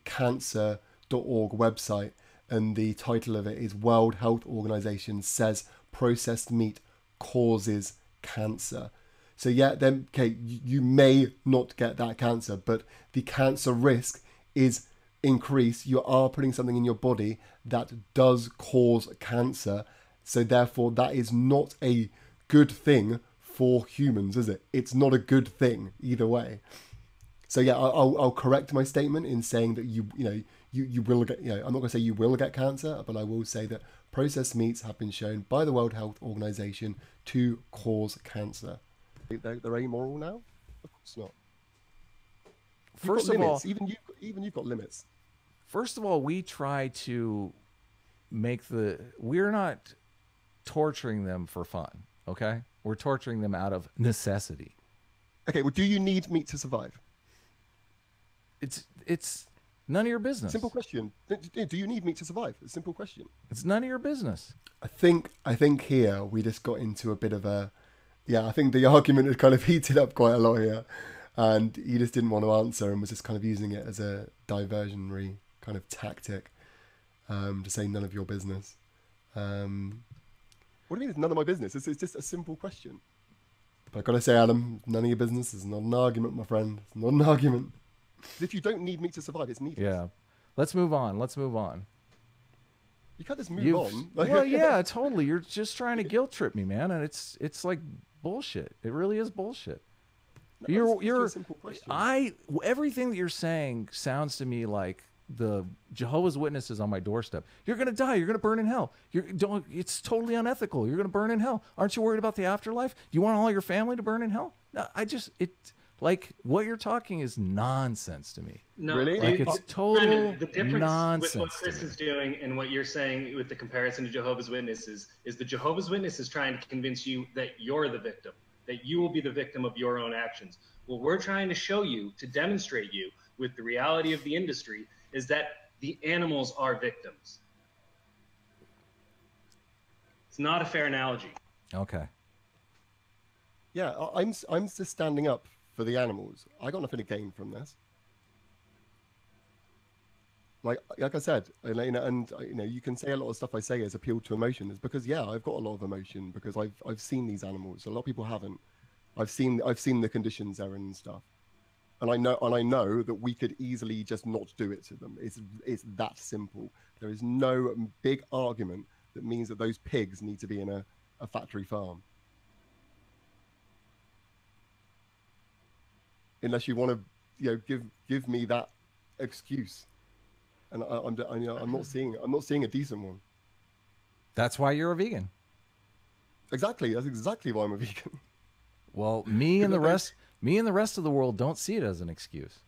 cancer.org website, and the title of it is World Health Organization says processed meat causes cancer. So you may not get that cancer, but the cancer risk is increased. You are putting something in your body that does cause cancer. So therefore, that is not a good thing for humans, is it? It's not a good thing either way. So I'll correct my statement in saying that you will get, I'm not going to say you will get cancer, but I will say that processed meats have been shown by the World Health Organization to cause cancer. They're amoral now? Of course not. First of all, even you've got limits. First of all, we try to we're not torturing them for fun, okay? We're torturing them out of necessity. Okay, well, do you need meat to survive? It's none of your business. Simple question. Do you need meat to survive? A simple question. It's none of your business. I think here we just got into a bit of a, I think the argument had kind of heated up quite a lot here, and he just didn't want to answer and was just kind of using it as a diversionary kind of tactic to say none of your business. What do you mean it's none of my business? It's just a simple question. But I've got to say, Adam, none of your business is not an argument, my friend. It's not an argument. If you don't need meat to survive, it's needless. Yeah. Let's move on. You can't just move on. Well, yeah, totally. You're just trying to guilt trip me, man, and it's like bullshit. It really is bullshit. No, you're a simple question. Everything that you're saying sounds to me like the Jehovah's Witnesses on my doorstep. You're gonna die. You're gonna burn in hell. It's totally unethical. You're gonna burn in hell. Aren't you worried about the afterlife? Do you want all your family to burn in hell? No, like what you're talking is nonsense to me. No, really? Like it's total the difference nonsense. With what Chris is doing and what you're saying with the comparison to Jehovah's Witnesses is the Jehovah's Witnesses trying to convince you that you're the victim, that you will be the victim of your own actions. What we're trying to show you, to demonstrate you with the reality of the industry, is that the animals are victims. It's not a fair analogy. Okay. Yeah, I'm just standing up for the animals. I got nothing to gain from this. Like I said, you can say a lot of stuff I say is appeal to emotion. It's because I've got a lot of emotion because I've seen these animals. A lot of people haven't. I've seen the conditions they're in and stuff, and I know that we could easily just not do it to them. It's that simple. There is no big argument that means that those pigs need to be in a factory farm. Unless you want to, give me that excuse, and I'm not seeing a decent one. That's why you're a vegan. Exactly. That's exactly why I'm a vegan. Well, me and the rest of the world don't see it as an excuse.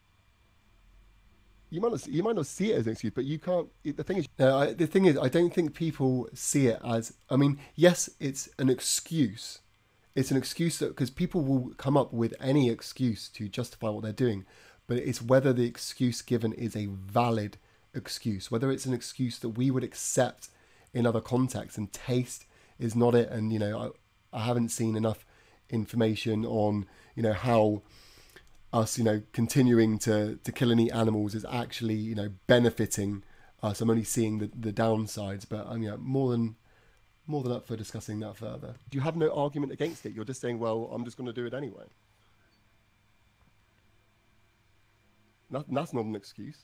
You might not see it as an excuse, but you can't. The thing is, I don't think people see it as. I mean, yes, it's an excuse. It's an excuse because people will come up with any excuse to justify what they're doing, but it's whether the excuse given is a valid excuse, whether it's an excuse that we would accept in other contexts, and taste is not it. And, you know, I haven't seen enough information on, you know, how us, you know, continuing to kill and eat animals is actually, you know, benefiting us. I'm only seeing the downsides, but I'm, you know, more than up for discussing that further. You have no argument against it. You're just saying, well, I'm just going to do it anyway. That's not an excuse.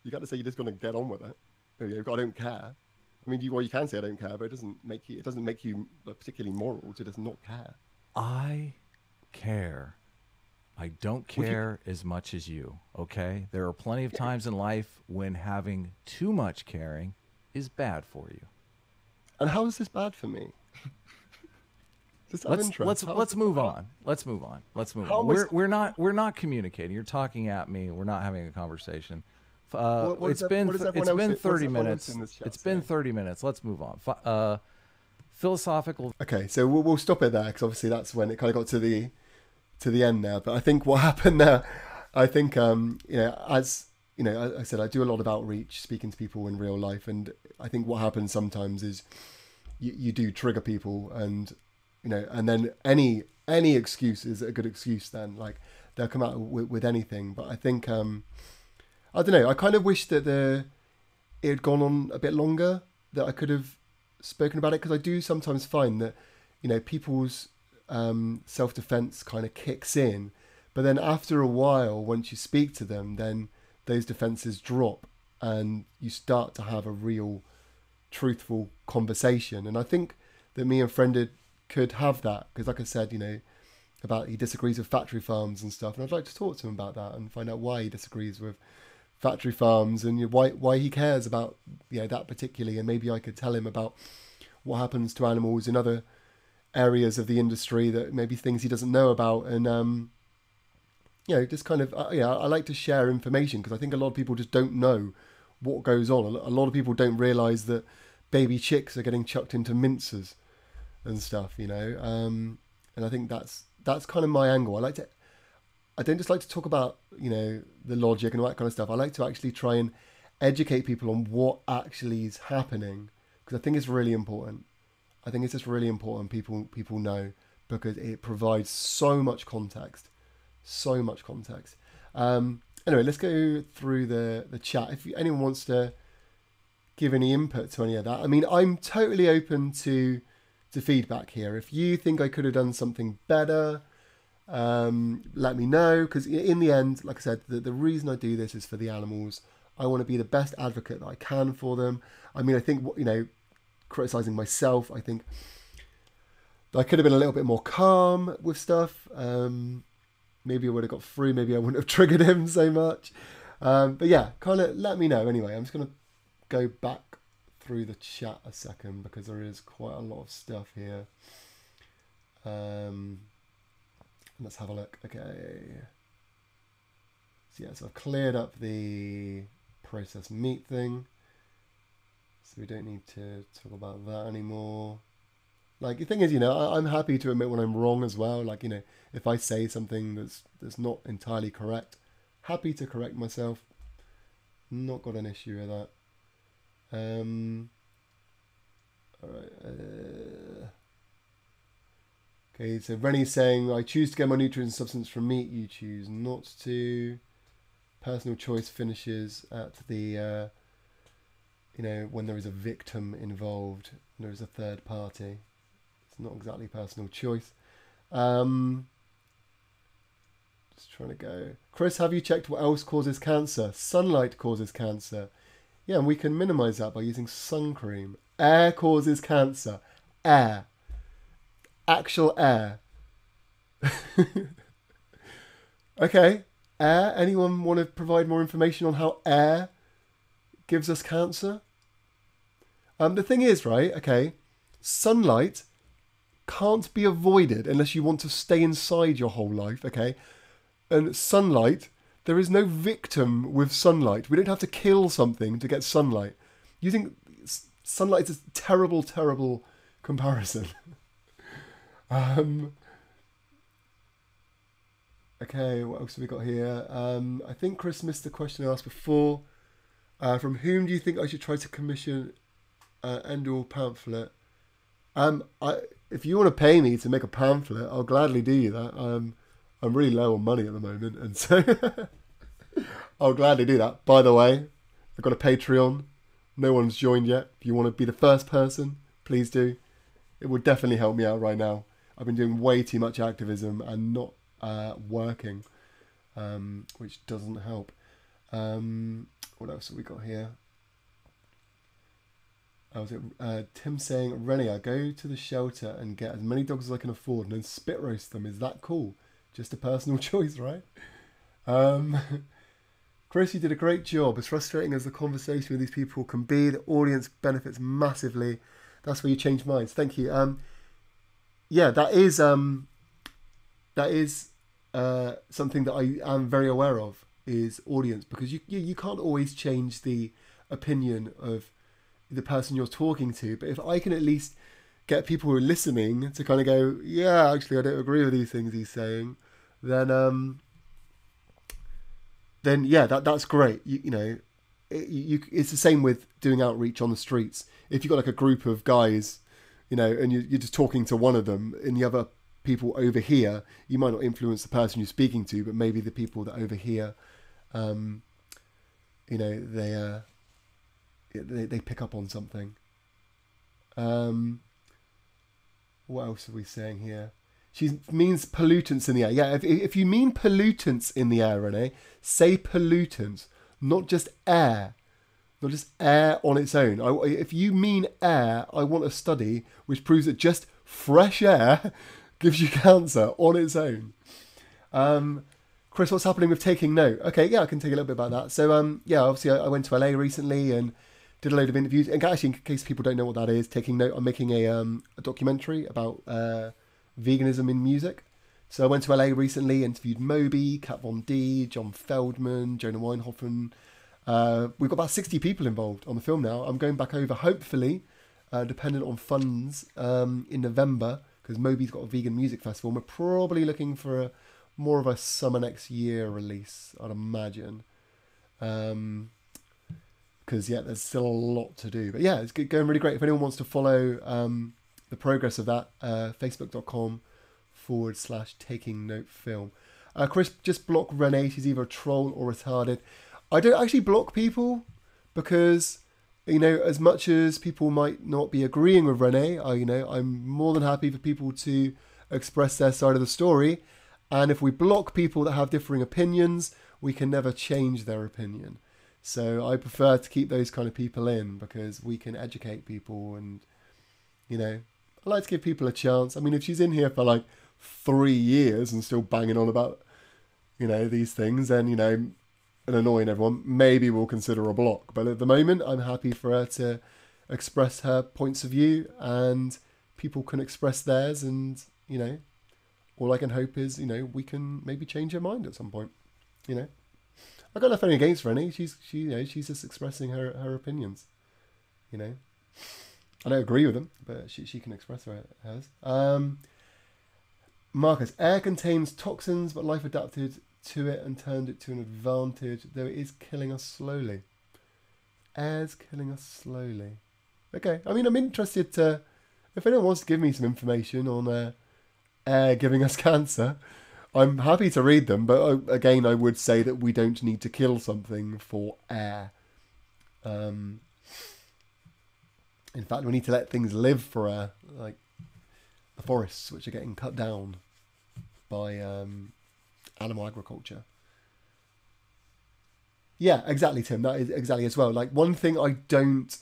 You got to say you're just going to get on with it. You know, I don't care. I mean, you can say I don't care, but it doesn't make you particularly moral to just not care. I care. I don't care as much as you, okay? There are plenty of times in life when having too much caring is bad for you. And how is this bad for me? Let's move on. Let's move on. We're not communicating. You're talking at me. We're not having a conversation. It's been 30 minutes. It's been 30 minutes. Let's move on. Philosophical. Okay, so we'll stop it there, because obviously that's when it kind of got to the end there. But I think what happened there, I think you know, as you know, I said, I do a lot of outreach, speaking to people in real life, and I think what happens sometimes is you do trigger people, and you know, and then any excuse is a good excuse. Then, like, they'll come out with anything. But I think I don't know. I kind of wish that it had gone on a bit longer, that I could have spoken about it, because I do sometimes find that, you know, people's self-defense kind of kicks in, but then after a while, once you speak to them, then those defenses drop and you start to have a real truthful conversation. And I think that me and FriendEd could have that, because like I said, you know, about he disagrees with factory farms and stuff, and I'd like to talk to him about that and find out why he disagrees with factory farms, and why he cares about, you know, that particularly. And maybe I could tell him about what happens to animals in other areas of the industry, that maybe things he doesn't know about. And you know, just kind of I like to share information, because I think a lot of people just don't know what goes on. A lot of people don't realize that baby chicks are getting chucked into mincers and stuff, you know. And I think that's kind of my angle. I don't just like to talk about, you know, the logic and all that kind of stuff. I like to actually try and educate people on what actually is happening, because I think it's really important. I think it's just really important people know, because it provides so much context. Anyway, let's go through the chat. If anyone wants to give any input to any of that, I mean, I'm totally open to feedback here. If you think I could have done something better, let me know, because in the end, like I said, the reason I do this is for the animals. I want to be the best advocate that I can for them. I mean, I think, you know, criticizing myself, I think I could have been a little bit more calm with stuff. Maybe I would have got through, maybe I wouldn't have triggered him so much. But yeah, kind of let me know. Anyway, I'm just going to go back through the chat a second, because there is quite a lot of stuff here. Let's have a look. Okay. So yeah, so I've cleared up the processed meat thing, so we don't need to talk about that anymore. Like, the thing is, you know, I'm happy to admit when I'm wrong as well. Like, you know, if I say something that's not entirely correct, happy to correct myself. Not got an issue with that. All right. Okay, so Rennie's saying, I choose to get my nutrients and substance from meat. You choose not to. Personal choice finishes at the, you know, when there is a victim involved, there is a third party. It's not exactly personal choice. Just trying to go. Chris, have you checked what else causes cancer? Sunlight causes cancer. Yeah, and we can minimize that by using sun cream. Air causes cancer. Air. Actual air. Okay. Air. Anyone want to provide more information on how air gives us cancer? The thing is, right, okay, sunlight can't be avoided unless you want to stay inside your whole life, okay? And sunlight, there is no victim with sunlight. We don't have to kill something to get sunlight. You think sunlight is a terrible, terrible comparison. Okay, what else have we got here? I think Chris missed the question I asked before. From whom do you think I should try to commission end-all pamphlet? If you want to pay me to make a pamphlet, I'll gladly do you that. I'm really low on money at the moment, and so I'll gladly do that. By the way, I've got a Patreon. No one's joined yet. If you want to be the first person, please do. It would definitely help me out right now. I've been doing way too much activism and not working, which doesn't help. What else have we got here? Tim saying, Renia, go to the shelter and get as many dogs as I can afford and then spit roast them. Is that cool? Just a personal choice, right? Chris, you did a great job. As frustrating as the conversation with these people can be, the audience benefits massively. That's where you change minds. Thank you. Yeah, that is something that I am very aware of, is audience, because you can't always change the opinion of the person you're talking to, but if I can at least get people who are listening to kind of go, yeah, actually I don't agree with these things he's saying, then yeah, that's great. It's the same with doing outreach on the streets. If you've got like a group of guys, and you're just talking to one of them, and the other people over here, you might not influence the person you're speaking to, but maybe the people that over here, they pick up on something. What else are we saying here? She means pollutants in the air. Yeah, if you mean pollutants in the air, Renee, say pollutants, not just air. Not just air on its own. If you mean air, I want a study which proves that just fresh air gives you cancer on its own. Chris, what's happening with taking note? Okay, yeah, I can take a little bit about that. So, yeah, obviously I went to LA recently and did a load of interviews. And actually, in case people don't know what that is, taking note, I'm making a documentary about veganism in music. So I went to LA recently, interviewed Moby, Kat Von D, John Feldman, Jonah Weinhoffen. We've got about 60 people involved on the film now. I'm going back over, hopefully, dependent on funds, in November, because Moby's got a vegan music festival. We're probably looking for more of a summer next year release, I'd imagine. Because, yeah, there's still a lot to do. But, yeah, it's going really great. If anyone wants to follow the progress of that, facebook.com/taking note film. Chris, just block Renee. She's either a troll or retarded. I don't actually block people because, as much as people might not be agreeing with Renee, I'm more than happy for people to express their side of the story. And if we block people that have differing opinions, we can never change their opinion. So I prefer to keep those kind of people in because we can educate people and, I like to give people a chance. I mean, if she's in here for like 3 years and still banging on about, these things, then, and annoying everyone, maybe we'll consider a block. But at the moment, I'm happy for her to express her points of view and people can express theirs. And, all I can hope is, we can maybe change her mind at some point. I got nothing against Rennie. She's just expressing her opinions. I don't agree with them, but she can express hers. Marcus, air contains toxins, but life adapted to it and turned it to an advantage, though it is killing us slowly. Air's killing us slowly. Okay, I mean, I'm interested to, if anyone wants to give me some information on air giving us cancer, I'm happy to read them, but again, I would say that we don't need to kill something for air. In fact, we need to let things live for air, like the forests, which are getting cut down by animal agriculture. Yeah, exactly, Tim. That is exactly as well. Like, one thing I don't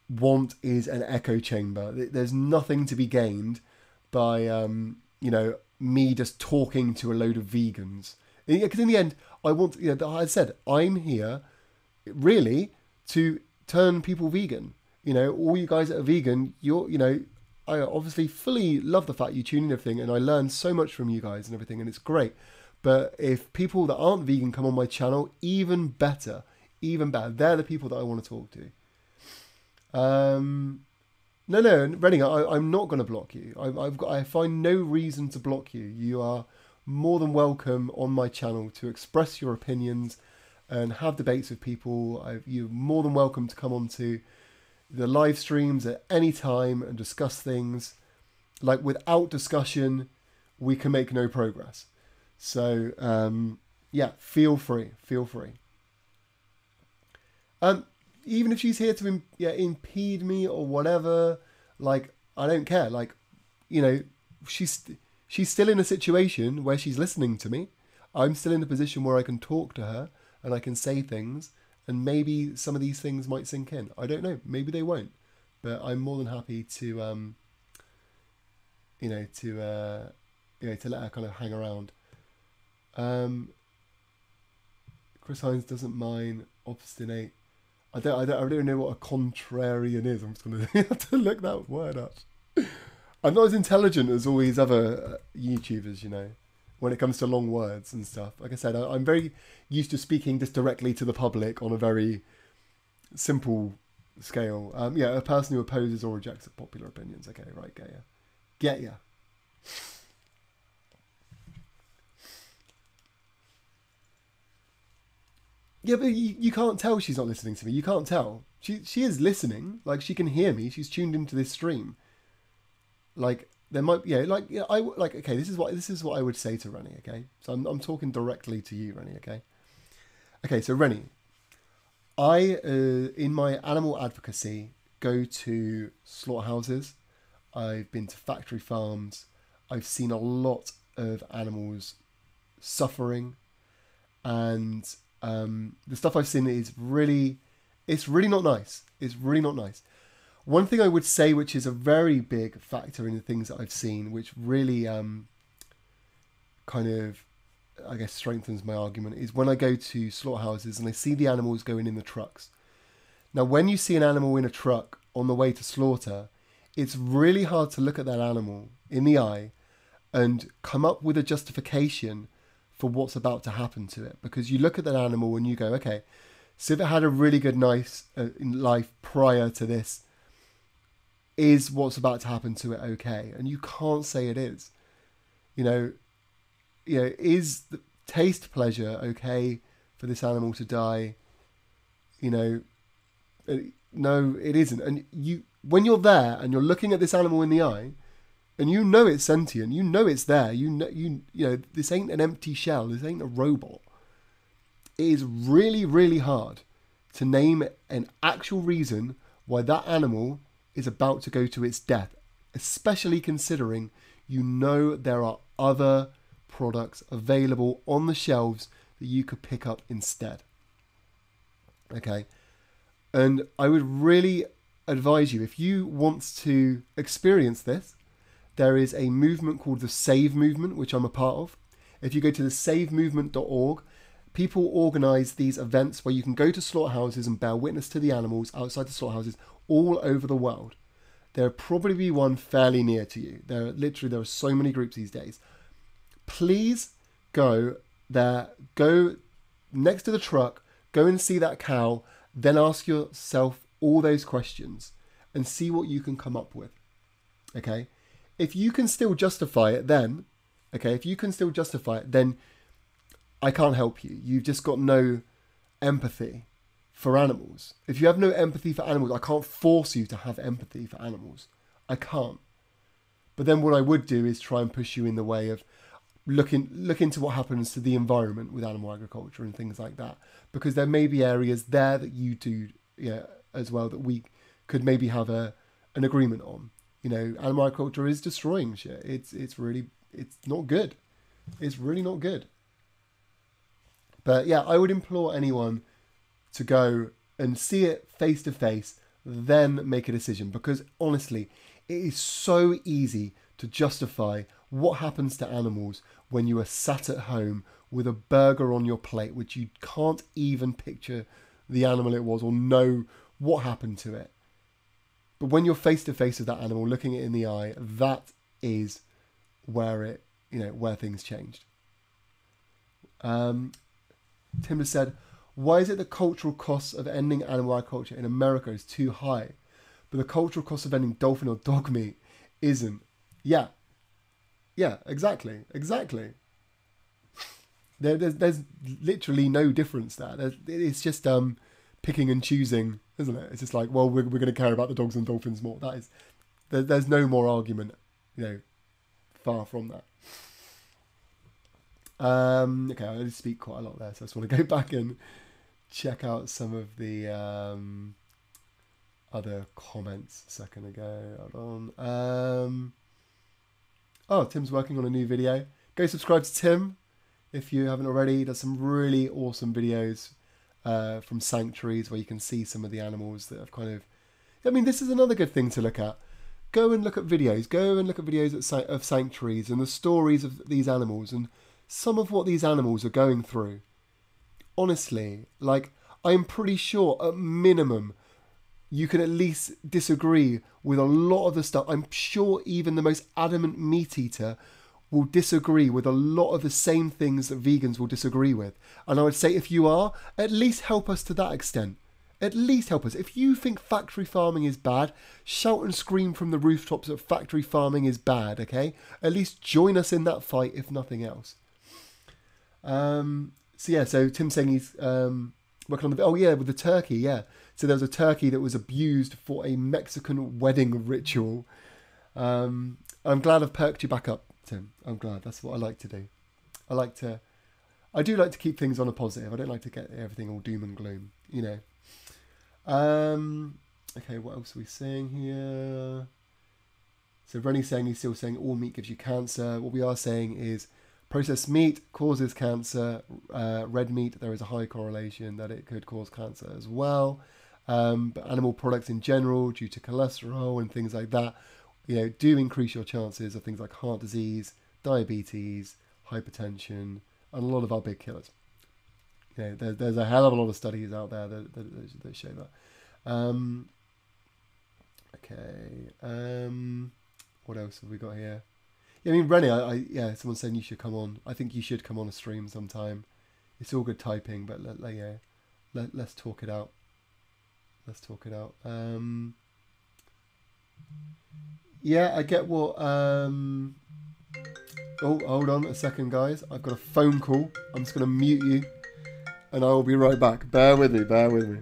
want is an echo chamber. There's nothing to be gained by, me just talking to a load of vegans. Because in the end, I want, I said, I'm here really to turn people vegan. All you guys that are vegan, I obviously fully love the fact you tune in everything, and I learn so much from you guys and everything, and it's great. But if people that aren't vegan come on my channel, even better. They're the people that I want to talk to. No, Rennie, I'm not going to block you. I find no reason to block you. You are more than welcome on my channel to express your opinions and have debates with people. You're more than welcome to come on to the live streams at any time and discuss things. Like, without discussion, we can make no progress. So, yeah, feel free. Even if she's here to impede me or whatever, like, I don't care. Like, you know, she's still in a situation where she's listening to me. I'm still in a position where I can talk to her and I can say things, and maybe some of these things might sink in. I don't know. Maybe they won't. But I'm more than happy to, to let her kind of hang around. Chris Hines doesn't mind obstinate. I don't know what a contrarian is. I'm just going to have to look that word up. I'm not as intelligent as all these other YouTubers, you know, when it comes to long words and stuff. Like I said, I'm very used to speaking just directly to the public on a very simple scale. A person who opposes or rejects popular opinions. Okay, right, get ya. Yeah, but you can't tell she's not listening to me. You can't tell. She is listening. Like, she can hear me. She's tuned into this stream. Like, there might, okay, this is what I would say to Rennie, okay? So I'm talking directly to you, Rennie, okay? Okay, so Rennie, I, in my animal advocacy, go to slaughterhouses. I've been to factory farms. I've seen a lot of animals suffering, and the stuff I've seen is really not nice. It's really not nice. One thing I would say, which is a very big factor in the things that I've seen, which really kind of, I guess, strengthens my argument, is when I go to slaughterhouses and I see the animals going in the trucks. Now, when you see an animal in a truck on the way to slaughter, it's really hard to look at that animal in the eye and come up with a justification for what's about to happen to it, because you look at that animal and you go, okay, so if it had a really good nice life prior to this, is what's about to happen to it okay? And you can't say it is. You know, is the taste pleasure okay for this animal to die? You know, no, it isn't. And when you're there and you're looking at this animal in the eye, and you know it's sentient, you know it's there, you know this ain't an empty shell, this ain't a robot. It is really, really hard to name an actual reason why that animal is about to go to its death, especially considering you know there are other products available on the shelves that you could pick up instead. Okay, and I would really advise you, if you want to experience this, there is a movement called the Save Movement, which I'm a part of. If you go to the savemovement.org, people organise these events where you can go to slaughterhouses and bear witness to the animals outside the slaughterhouses all over the world. There'll probably be one fairly near to you. There are so many groups these days. Please go there, go next to the truck, go and see that cow, then ask yourself all those questions and see what you can come up with. Okay? If you can still justify it, then I can't help you. You've just got no empathy for animals. If you have no empathy for animals, I can't force you to have empathy for animals. I can't. But then what I would do is try and push you in the way of look into what happens to the environment with animal agriculture and things like that. Because there may be areas there that you do as well that we could maybe have an agreement on. You know, animal agriculture is destroying shit. It's not good. It's really not good. But yeah, I would implore anyone to go and see it face to face, then make a decision. Because honestly, it is so easy to justify what happens to animals when you are sat at home with a burger on your plate, which you can't even picture the animal it was or know what happened to it. But when you're face to face with that animal, looking it in the eye, that is where where things changed. Timber said, why is it the cultural costs of ending animal agriculture in America is too high, but the cultural cost of ending dolphin or dog meat isn't? Yeah, exactly. There's literally no difference there. It's just picking and choosing, isn't it? It's just like, well, we're going to care about the dogs and dolphins more. That is, there's no more argument, far from that. Okay, I did speak quite a lot there, so I just want to go back and check out some of the other comments a second ago. Hold on. Oh, Tim's working on a new video. Go subscribe to Tim if you haven't already. He does some really awesome videos from sanctuaries where you can see some of the animals that have kind of... I mean, this is another good thing to look at. Go and look at videos. Go and look at videos of sanctuaries and the stories of these animals and some of what these animals are going through. Honestly, like, I'm pretty sure at minimum you can at least disagree with a lot of the stuff. I'm sure even the most adamant meat eater will disagree with a lot of the same things that vegans will disagree with. And I would say if you are, at least help us to that extent. At least help us. If you think factory farming is bad, shout and scream from the rooftops that factory farming is bad, okay? At least join us in that fight, if nothing else. So Tim's saying he's working on the... Oh, yeah, with the turkey, yeah. So there was a turkey that was abused for a Mexican wedding ritual. I'm glad I've perked you back up, Tim. I'm glad. That's what I like to do. I do like to keep things on a positive. I don't like to get everything all doom and gloom, Okay, what else are we saying here? So Rennie's saying he's still saying all meat gives you cancer. What we are saying is processed meat causes cancer. Red meat, there is a high correlation that it could cause cancer as well. But animal products in general, due to cholesterol and things like that, do increase your chances of things like heart disease, diabetes, hypertension, and a lot of our big killers. There's a hell of a lot of studies out there that show that. What else have we got here? Yeah, I mean, Rennie, someone saying you should come on. I think you should come on a stream sometime. It's all good typing, but let's talk it out. Let's talk it out. I get what... Oh, hold on a second, guys. I've got a phone call. I'm just going to mute you. And I will be right back. Bear with me, bear with me.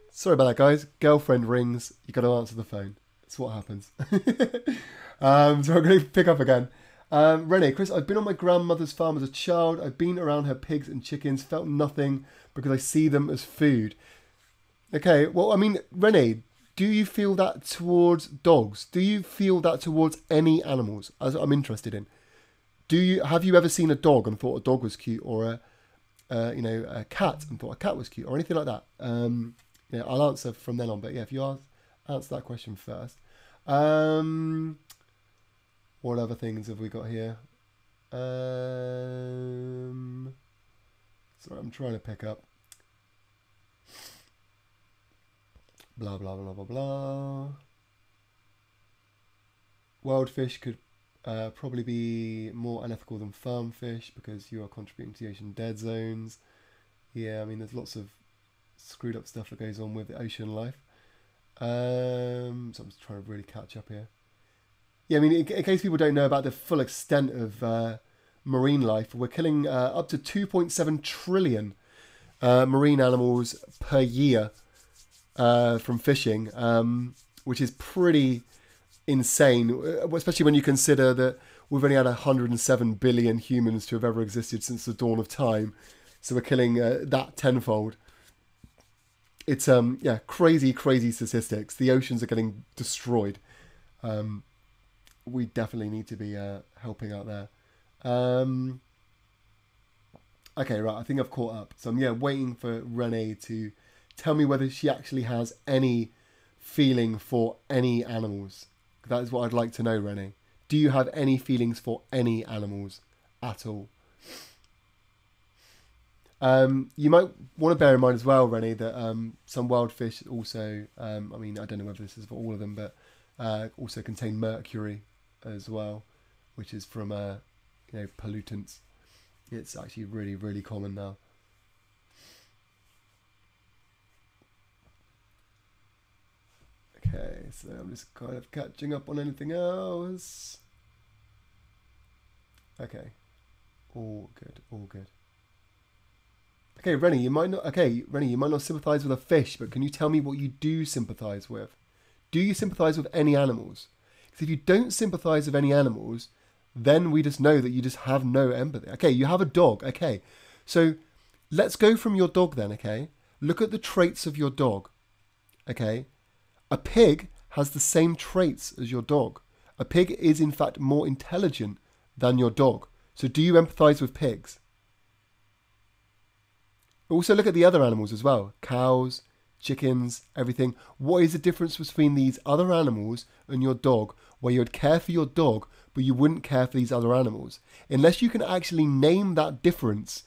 Sorry about that, guys. Girlfriend rings. You got to answer the phone. That's what happens. So I'm going to pick up again. Renee, Chris, I've been on my grandmother's farm as a child. I've been around her pigs and chickens, felt nothing because I see them as food. Okay, well, I mean, Renee, do you feel that towards dogs? Do you feel that towards any animals? As I'm interested in. Have you ever seen a dog and thought a dog was cute, or a cat and thought a cat was cute, or anything like that? I'll answer from then on. But yeah, if you answer that question first. What other things have we got here? Sorry, I'm trying to pick up. Blah, blah, blah, blah, blah. Wild fish could probably be more unethical than farm fish because you are contributing to the ocean dead zones. Yeah, I mean, there's lots of screwed up stuff that goes on with the ocean life. So I'm just trying to really catch up here. Yeah, I mean, in case people don't know about the full extent of marine life, we're killing up to 2.7 trillion marine animals per year from fishing, which is pretty insane, especially when you consider that we've only had 107 billion humans to have ever existed since the dawn of time. So we're killing that tenfold. It's crazy statistics. The oceans are getting destroyed. We definitely need to be helping out there. Okay, right. I think I've caught up. So I'm waiting for Renee to tell me whether she actually has any feeling for any animals. That is what I'd like to know, Renee. Do you have any feelings for any animals at all? You might want to bear in mind as well, Renee, that some wild fish also, I mean, I don't know whether this is for all of them, but also contain mercury as well, which is from pollutants. It's actually really, really common now. Okay, so I'm just kind of catching up on anything else. Okay, all good, all good. Okay, Rennie, you might not. Okay, Rennie, you might not sympathise with a fish, but can you tell me what you do sympathise with? Do you sympathise with any animals? Because if you don't sympathise with any animals, then we just know that you just have no empathy. Okay, you have a dog. Okay, so let's go from your dog then. Okay, look at the traits of your dog. Okay, a pig has the same traits as your dog. A pig is in fact more intelligent than your dog. So do you empathise with pigs? Also look at the other animals as well. Cows, chickens, everything. What is the difference between these other animals and your dog, where you would care for your dog, but you wouldn't care for these other animals? Unless you can actually name that difference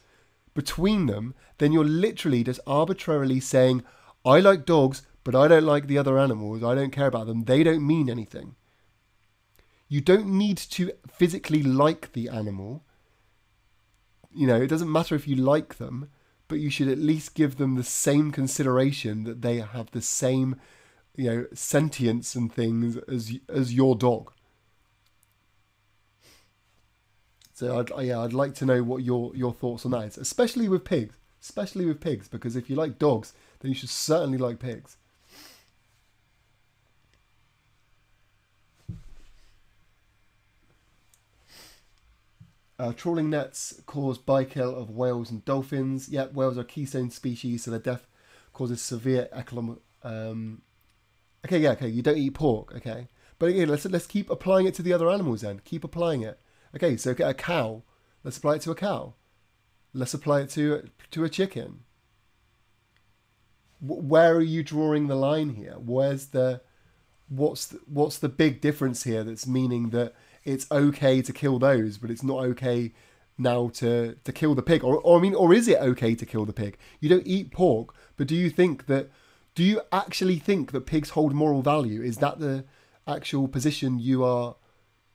between them, then you're literally just arbitrarily saying, I like dogs, but I don't like the other animals. I don't care about them. They don't mean anything. You don't need to physically like the animal. You know, it doesn't matter if you like them, but you should at least give them the same consideration, that they have the same, sentience and things as your dog. So I'd like to know what your thoughts on that is, especially with pigs. Especially with pigs, because if you like dogs, then you should certainly like pigs. Trawling nets cause bykill of whales and dolphins. Yep, whales are a keystone species, so their death causes severe economic. Okay, you don't eat pork, okay, but again, let's keep applying it to the other animals then. Keep applying it. Okay, so get a cow. Let's apply it to a cow. Let's apply it to a chicken. Where are you drawing the line here? What's the big difference here that's meaning that it's okay to kill those, but it's not okay now to kill the pig? Or is it okay to kill the pig? You don't eat pork, but do you actually think that pigs hold moral value? Is that the actual position you are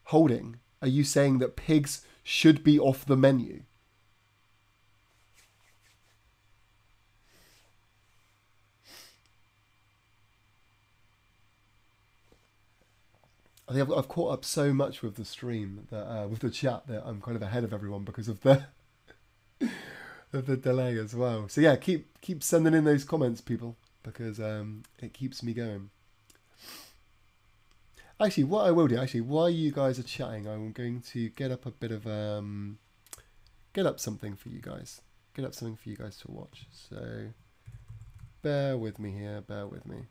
holding? Are you saying that pigs should be off the menu? I think I've caught up so much with the stream, that with the chat, that I'm kind of ahead of everyone because of the of the delay as well. So yeah, keep sending in those comments, people, because it keeps me going. Actually, what I will do, while you guys are chatting, I'm going to get up a bit of get up something for you guys. Get up something for you guys to watch. So bear with me here. Bear with me.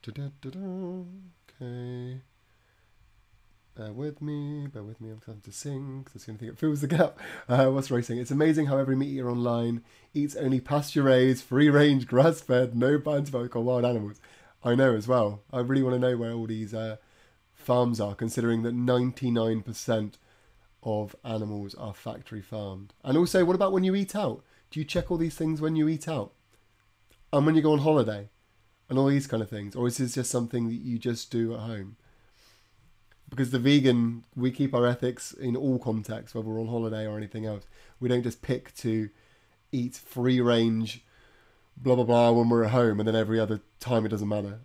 Okay. Bear with me. I'm trying to sing because it's the only thing that fills the gap. What's racing? It's amazing how every meat eater online eats only pasture-raised, free-range, grass-fed, no antibiotic or wild animals. I know as well. I really want to know where all these farms are, considering that 99% of animals are factory farmed. And also, what about when you eat out? Do you check all these things when you eat out? And when you go on holiday? And all these kind of things? Or is this just something that you just do at home? Because the vegan, we keep our ethics in all contexts, whether we're on holiday or anything else. We don't just pick to eat free range, blah, blah, blah, when we're at home, and then every other time it doesn't matter.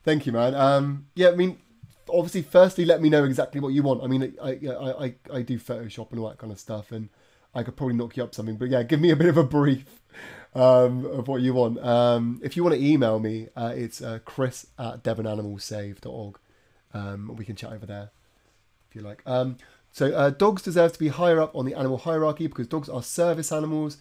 Thank you, man. Yeah, I mean, obviously, firstly, let me know exactly what you want. I mean, I do Photoshop and all that kind of stuff, and I could probably knock you up something, but yeah, give me a bit of a brief of what you want. If you want to email me, it's chris@devonanimalsave.org. We can chat over there if you like. So dogs deserve to be higher up on the animal hierarchy because dogs are service animals.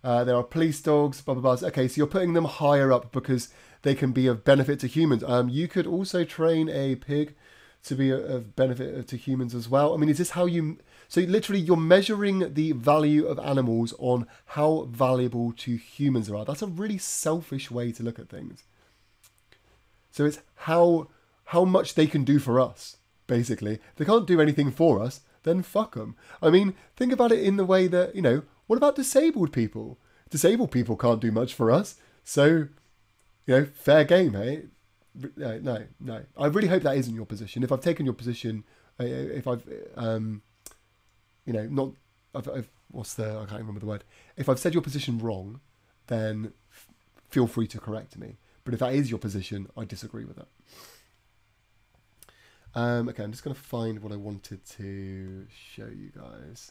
There are police dogs, blah, blah, blah. Okay, so you're putting them higher up because they can be of benefit to humans. You could also train a pig to be of benefit to humans as well. I mean, is this how you... So literally you're measuring the value of animals on how valuable to humans they are. That's a really selfish way to look at things. So it's how much they can do for us, basically. If they can't do anything for us, then fuck them. I mean, think about it in the way that, you know, what about disabled people? Disabled people can't do much for us. So, you know, fair game, eh? No. I really hope that isn't your position. If I've taken your position, if I've, you know, not, I can't remember the word. If I've said your position wrong, then feel free to correct me. But if that is your position, I disagree with that. Okay, I'm just going to find what I wanted to show you guys.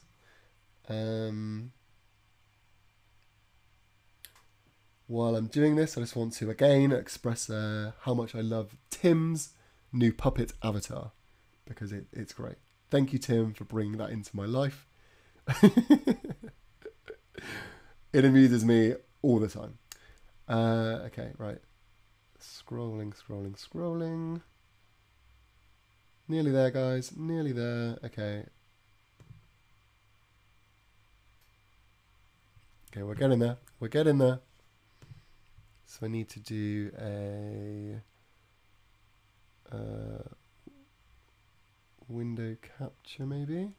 While I'm doing this, I just want to again express how much I love Tim's new puppet avatar, because it's great. Thank you, Tim, for bringing that into my life. It amuses me all the time. Okay, right. Scrolling. Nearly there, guys. Nearly there. Okay. Okay, we're getting there. So I need to do a window capture, maybe.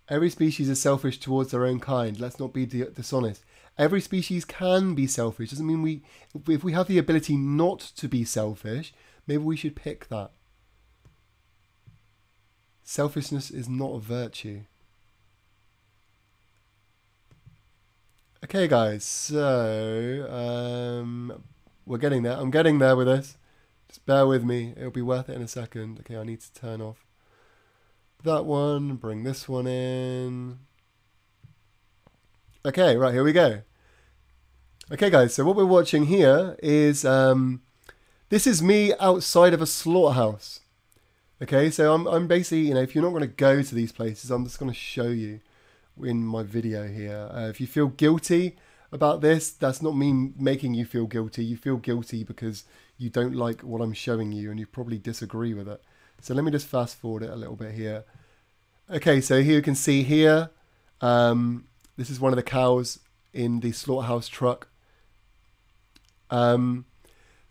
Every species is selfish towards their own kind. Let's not be dishonest. Every species can be selfish. Doesn't mean if we have the ability not to be selfish, maybe we should pick that. Selfishness is not a virtue. Okay, guys, so we're getting there. I'm getting there with this. Just bear with me. It'll be worth it in a second. Okay, I need to turn off that one, bring this one in. Okay, right, here we go. Okay, guys, so what we're watching here is, this is me outside of a slaughterhouse. Okay, so I'm basically, you know, if you're not going to go to these places, I'm just going to show you in my video here. If you feel guilty about this, that's not me making you feel guilty. You feel guilty because you don't like what I'm showing you and you probably disagree with it. So let me just fast forward it a little bit here. Okay, so here you can see here, this is one of the cows in the slaughterhouse truck. So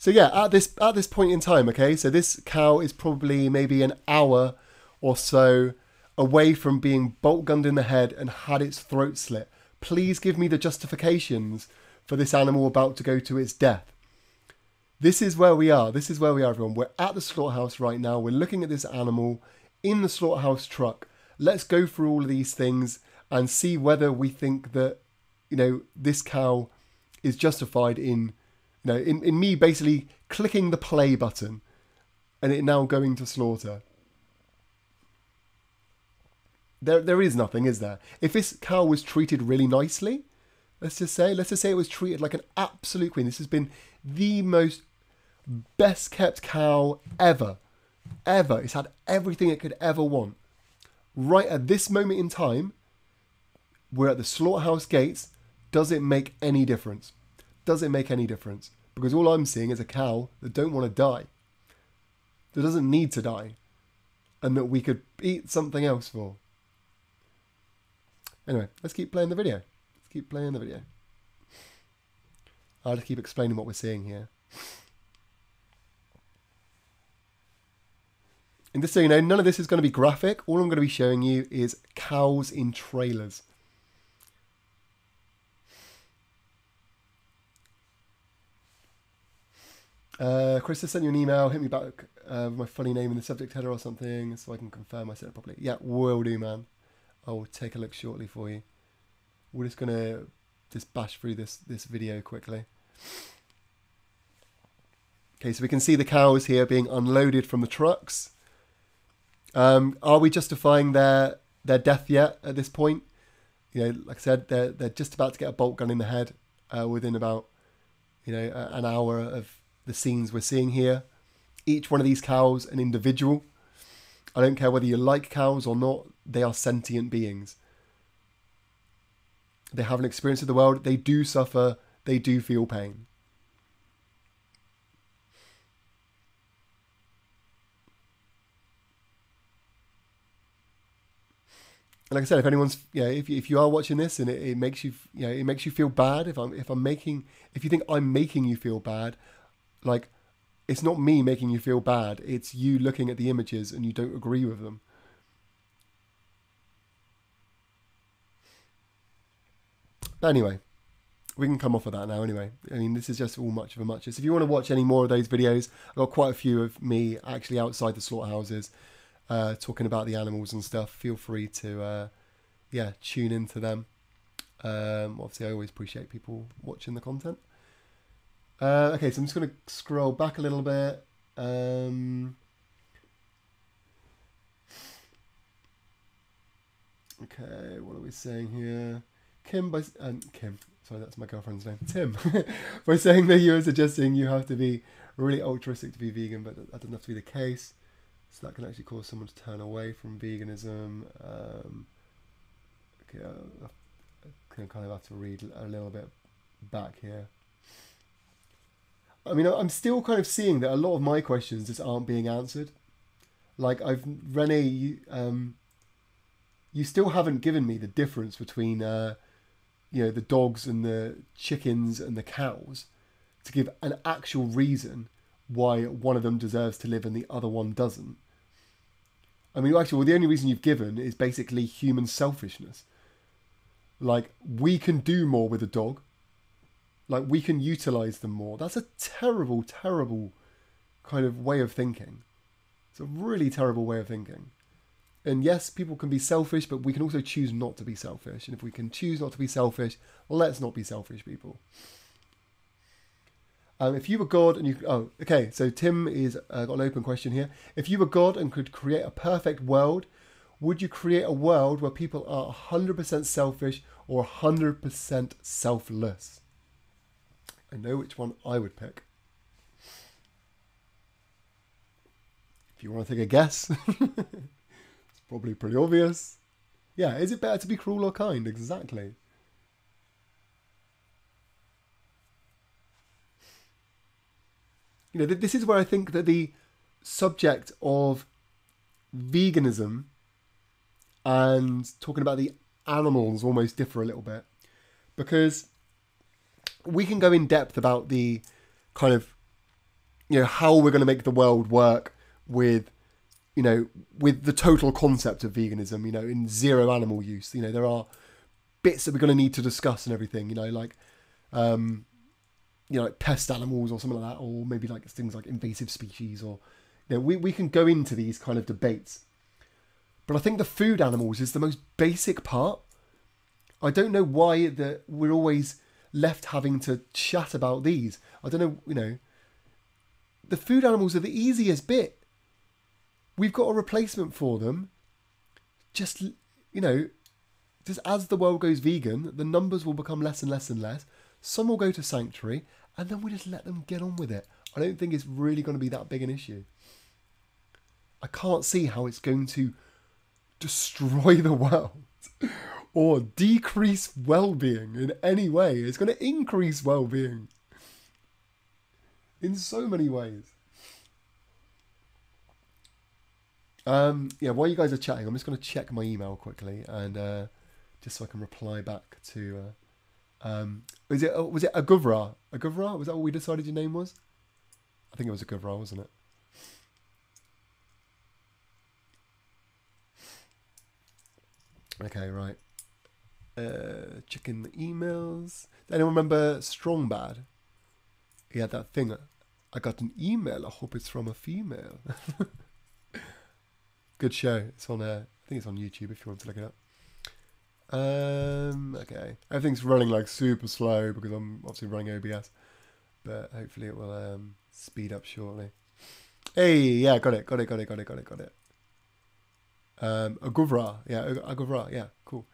yeah, at this point in time, okay, so this cow is probably maybe an hour or so away from being bolt gunned in the head and had its throat slit. Please give me the justifications for this animal about to go to its death. This is where we are. This is where we are, everyone. We're at the slaughterhouse right now. We're looking at this animal in the slaughterhouse truck. Let's go through all of these things and see whether we think that, you know, this cow is justified in, you know, in me basically clicking the play button and it now going to slaughter. There is nothing, is there? If this cow was treated really nicely, let's just say it was treated like an absolute queen. This has been the most best kept cow ever. It's had everything it could ever want. Right at this moment in time, we're at the slaughterhouse gates. Does it make any difference? Does it make any difference? Because all I'm seeing is a cow that don't want to die. That doesn't need to die. And that we could eat something else for. Anyway, let's keep playing the video. I'll just keep explaining what we're seeing here. And just so you know, none of this is going to be graphic. All I'm going to be showing you is cows in trailers. Chris has sent you an email. Hit me back with my funny name in the subject header or something so I can confirm I said it properly. Yeah, will do, man. I will take a look shortly for you. We're just going to just bash through this video quickly. Okay, so we can see the cows here being unloaded from the trucks. Are we justifying their death yet at this point? You know, like I said, they're just about to get a bolt gun in the head within about, you know, an hour of the scenes we're seeing here. Each one of these cows an individual. I don't care whether you like cows or not, they are sentient beings. They have an experience of the world. They do suffer. They do feel pain. And like I said, if anyone's, if you are watching this and it makes you, it makes you feel bad. If you think I'm making you feel bad, like, it's not me making you feel bad. It's you looking at the images and you don't agree with them. But anyway, we can come off of that now anyway. I mean, this is just all much of a muchness. If you want to watch any more of those videos, I've got quite a few of me actually outside the slaughterhouses talking about the animals and stuff. Feel free to, tune into them. Obviously, I always appreciate people watching the content. Okay, so I'm just going to scroll back a little bit. Okay, what are we saying here? Kim, sorry, that's my girlfriend's name. Tim, by saying that you were suggesting you have to be really altruistic to be vegan, but that doesn't have to be the case. So that can actually cause someone to turn away from veganism. Okay, I can kind of have to read a little bit back here. I mean, I'm still kind of seeing that a lot of my questions just aren't being answered. Like, Renee, you still haven't given me the difference between, the dogs and the chickens and the cows to give an actual reason why one of them deserves to live and the other one doesn't. I mean, actually, the only reason you've given is basically human selfishness. Like, we can do more with a dog. Like, we can utilize them more. That's a terrible, terrible kind of way of thinking. It's a really terrible way of thinking. And yes, people can be selfish, but we can also choose not to be selfish. And if we can choose not to be selfish, well, let's not be selfish, people. If you were God and you... Oh, okay. So Tim is got an open question here. If you were God and could create a perfect world, would you create a world where people are 100% selfish or 100% selfless? I know which one I would pick. If you want to take a guess, it's probably pretty obvious. Yeah, is it better to be cruel or kind? Exactly. This is where I think that the subject of veganism and talking about the animals almost differ a little bit, because we can go in depth about the kind of, how we're going to make the world work with the total concept of veganism, in zero animal use. There are bits that we're going to need to discuss and everything, like pest animals or something like that, or maybe like things like invasive species, or we can go into these kind of debates. But I think the food animals is the most basic part. I don't know why that we're always left having to chat about these. I don't know, the food animals are the easiest bit. We've got a replacement for them. Just as the world goes vegan, the numbers will become less and less and less. Some will go to sanctuary, and then we just let them get on with it. I don't think it's really going to be that big an issue. I can't see how it's going to destroy the world or decrease well-being in any way. It's going to increase well-being in so many ways. While you guys are chatting, I'm just going to check my email quickly, and just so I can reply back to... was it Aguvra? Aguvra? Was that what we decided your name was? I think it was Aguvra, wasn't it? Okay, right. Checking the emails. Does anyone remember Strong Bad? He had that thing. I got an email. I hope it's from a female. Good show. It's on. I think it's on YouTube if you want to look it up. Okay. Everything's running like super slow because I'm obviously running OBS, but hopefully it will speed up shortly. Hey, yeah, got it. Aguvra, yeah, Aguvra, yeah, cool.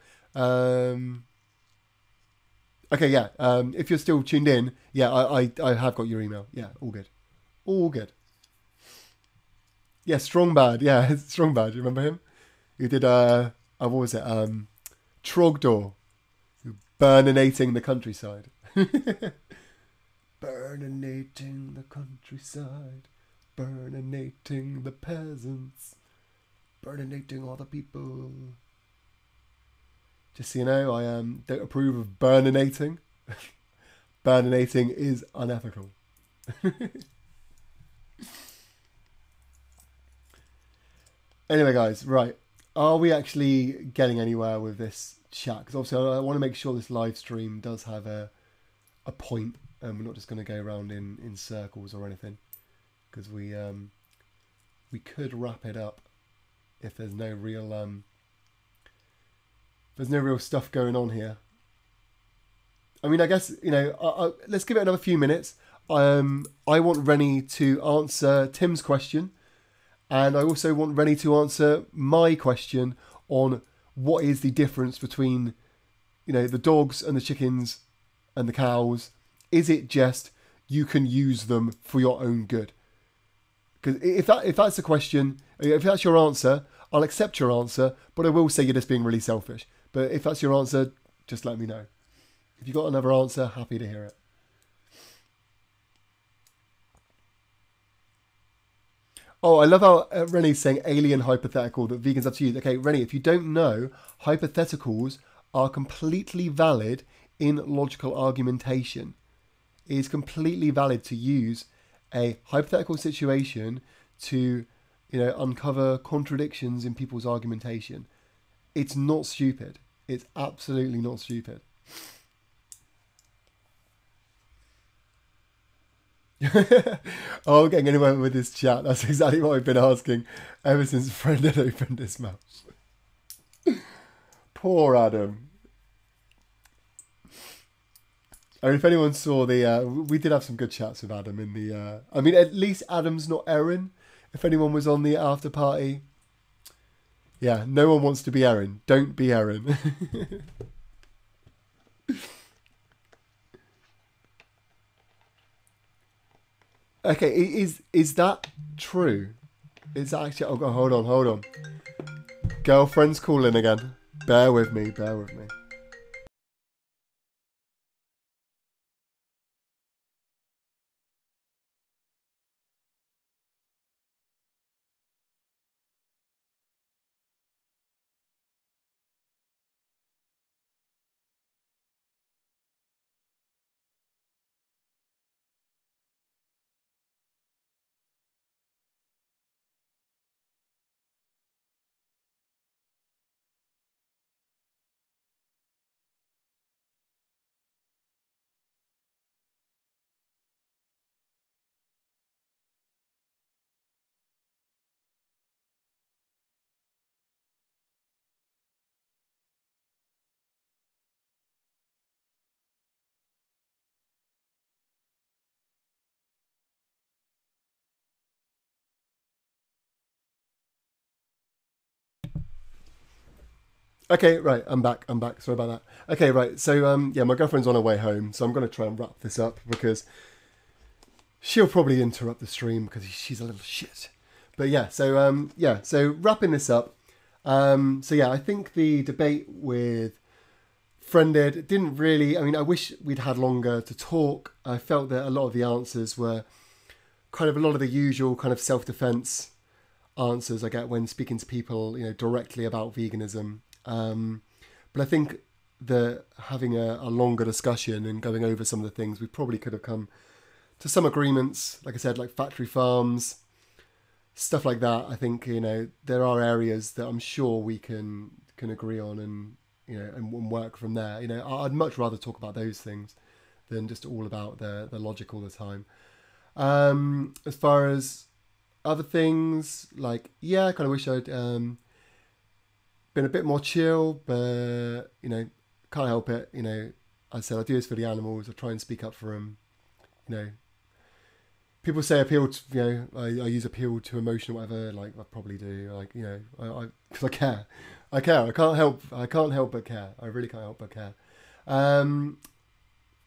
Okay, yeah. If you're still tuned in, yeah, I have got your email. Yeah, all good. Yeah, Strong Bad. Yeah, Strong Bad. You remember him? He did what was it? Trogdor, who burninating the countryside. Burninating the countryside. Burninating the peasants. Burninating all the people. Just so you know, I don't approve of burninating. Burninating is unethical. Anyway, guys, right. Are we actually getting anywhere with this chat? Because obviously I want to make sure this live stream does have a point, and we're not just going to go around in circles or anything. Because we could wrap it up if there's no real stuff going on here. I mean, I guess, you know, let's give it another few minutes. I want Rennie to answer Tim's question. And I also want Rennie to answer my question on what is the difference between, you know, the dogs and the chickens and the cows. Is it just you can use them for your own good? Because if that's the question, if that's your answer, I'll accept your answer, but I will say you're just being really selfish. But if that's your answer, just let me know. If you've got another answer, happy to hear it. Oh, I love how Rennie's saying alien hypothetical, that vegans have to use. Okay, Rennie, if you don't know, hypotheticals are completely valid in logical argumentation. It is completely valid to use a hypothetical situation to, you know, uncover contradictions in people's argumentation. It's not stupid. It's absolutely not stupid. Oh, getting anywhere with this chat. That's exactly what I've been asking ever since FriendEd opened his mouth. Poor Adam. I mean, if anyone saw we did have some good chats with Adam in the. I mean, at least Adam's not Erin. If anyone was on the after party, yeah, no one wants to be Erin. Don't be Erin. Okay, is that true? Is that actually... Oh, hold on. Girlfriend's calling again. Bear with me. Okay, right, I'm back. Sorry about that. Okay, right, so, yeah, my girlfriend's on her way home, so I'm going to try and wrap this up because she'll probably interrupt the stream because she's a little shit. But yeah, so wrapping this up. So yeah, I think the debate with FriendEd didn't really... I mean, I wish we'd had longer to talk. I felt that a lot of the answers were kind of a lot of the usual kind of self-defense answers I get when speaking to people, you know, directly about veganism. But I think that having a longer discussion and going over some of the things, we probably could have come to some agreements, like I said, like factory farms, stuff like that. I think, you know, there are areas that I'm sure we can agree on and, you know, and work from there. You know, I'd much rather talk about those things than just all about the logic all the time. As far as other things, like, yeah, I kind of wish I'd been a bit more chill, but, you know, can't help it. You know, I said I do this for the animals. I try and speak up for them. You know, people say appeal to, you know, I use appeal to emotion or whatever. Like, I probably do. Like, you know, because I care. I can't help but care. I really can't help but care.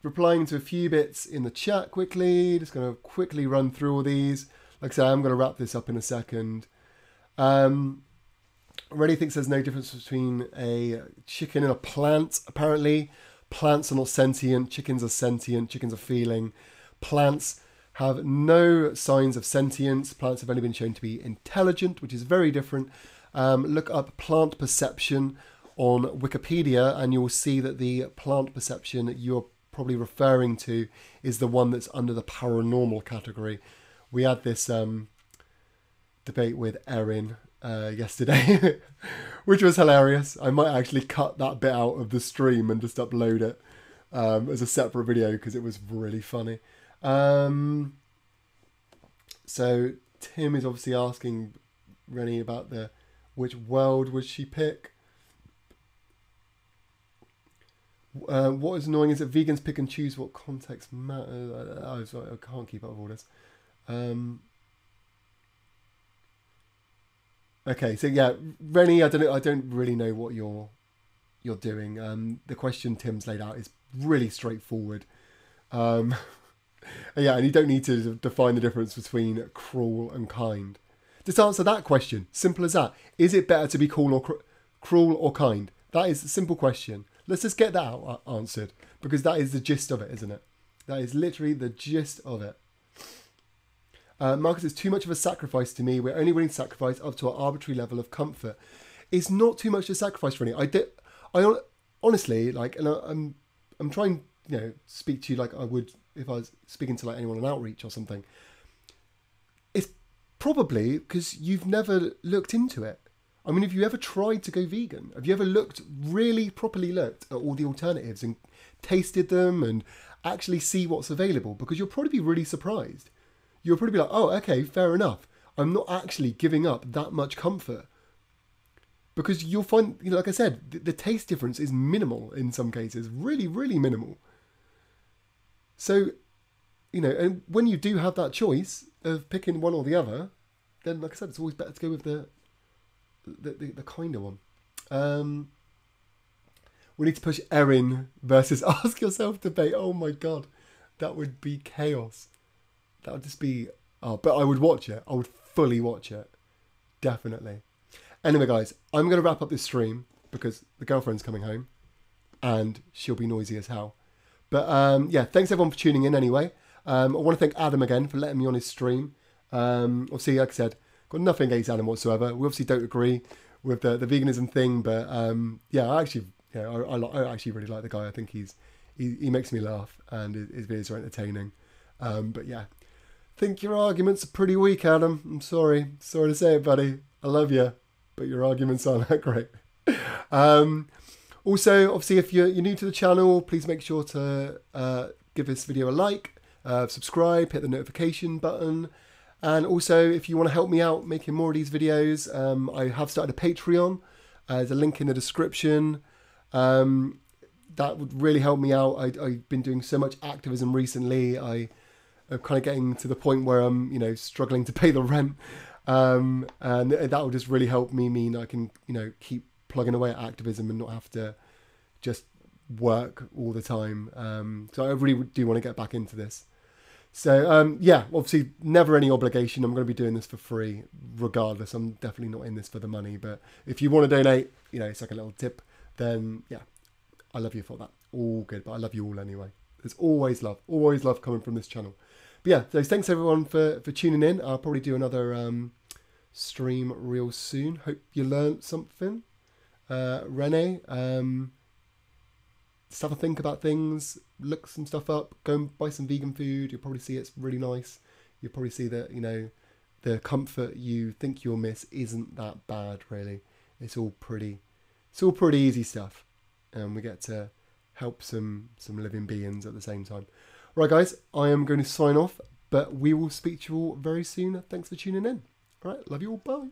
Replying to a few bits in the chat quickly. Just going to quickly run through all these. Like I said, I'm going to wrap this up in a second. Rennie thinks there's no difference between a chicken and a plant. Apparently, Plants are not sentient. Chickens are sentient. Chickens are feeling. Plants have no signs of sentience. Plants have only been shown to be intelligent, which is very different. Look up plant perception on Wikipedia and you'll see that the plant perception that you're probably referring to is the one that's under the paranormal category. We had this debate with Erin yesterday, which was hilarious. I might actually cut that bit out of the stream and just upload it as a separate video because it was really funny. So Tim is obviously asking Rennie about which world would she pick. What is annoying is that vegans pick and choose what context matters. I can't keep up with all this. Okay, so yeah, Rennie, I don't really know what you're doing. The question Tim's laid out is really straightforward. Yeah, and you don't need to define the difference between cruel and kind. Just answer that question. Simple as that. Is it better to be cruel or kind? That is a simple question. Let's just get that out answered, because that is the gist of it, isn't it? That is literally the gist of it. Marcus, is too much of a sacrifice to me. We're only willing to sacrifice up to an arbitrary level of comfort. It's not too much to sacrifice for any. I honestly, like, and I'm trying, speak to you like I would if I was speaking to like anyone on Outreach or something. It's probably because you've never looked into it. I mean, have you ever tried to go vegan? Have you ever really properly looked at all the alternatives and tasted them and actually see what's available? Because you'll probably be really surprised. You'll probably be like, oh, okay, fair enough. I'm not actually giving up that much comfort. Because you'll find, like I said, the taste difference is minimal in some cases. Really, really minimal. So, and when you do have that choice of picking one or the other, then, like I said, it's always better to go with the kinder one. We need to push Erin versus Ask Yourself debate. Oh my god, that would be chaos. That would just be... Oh, but I would watch it. I would fully watch it. Definitely. Anyway, guys, I'm going to wrap up this stream because the girlfriend's coming home and she'll be noisy as hell. But yeah, thanks everyone for tuning in anyway. I want to thank Adam again for letting me on his stream. Obviously, like I said, got nothing against Adam whatsoever. We obviously don't agree with the veganism thing, but yeah, I actually really like the guy. I think he makes me laugh and his videos are entertaining. But yeah, I think your arguments are pretty weak, Adam. I'm sorry to say it, buddy. I love you, but your arguments aren't that great. Also, obviously, if you're new to the channel, please make sure to give this video a like, subscribe, hit the notification button. And also, if you want to help me out making more of these videos, I have started a Patreon. There's a link in the description. That would really help me out. I've been doing so much activism recently. I'm kind of getting to the point where I'm, struggling to pay the rent. And that will just really help me mean I can, keep plugging away at activism and not have to just work all the time. So I really do want to get back into this. So, yeah, obviously never any obligation. I'm going to be doing this for free regardless. I'm definitely not in this for the money. But if you want to donate, it's like a little tip, then yeah, I love you for that. All good. But I love you all anyway. There's always love coming from this channel. But yeah, so thanks everyone for tuning in. I'll probably do another stream real soon. Hope you learned something. Renee, just have a think about things, look some stuff up, go and buy some vegan food. You'll probably see it's really nice. You'll probably see that, the comfort you think you'll miss isn't that bad, really. It's all pretty easy stuff. And we get to help some living beings at the same time. Right, guys, I am going to sign off, but we will speak to you all very soon. Thanks for tuning in. All right, love you all. Bye.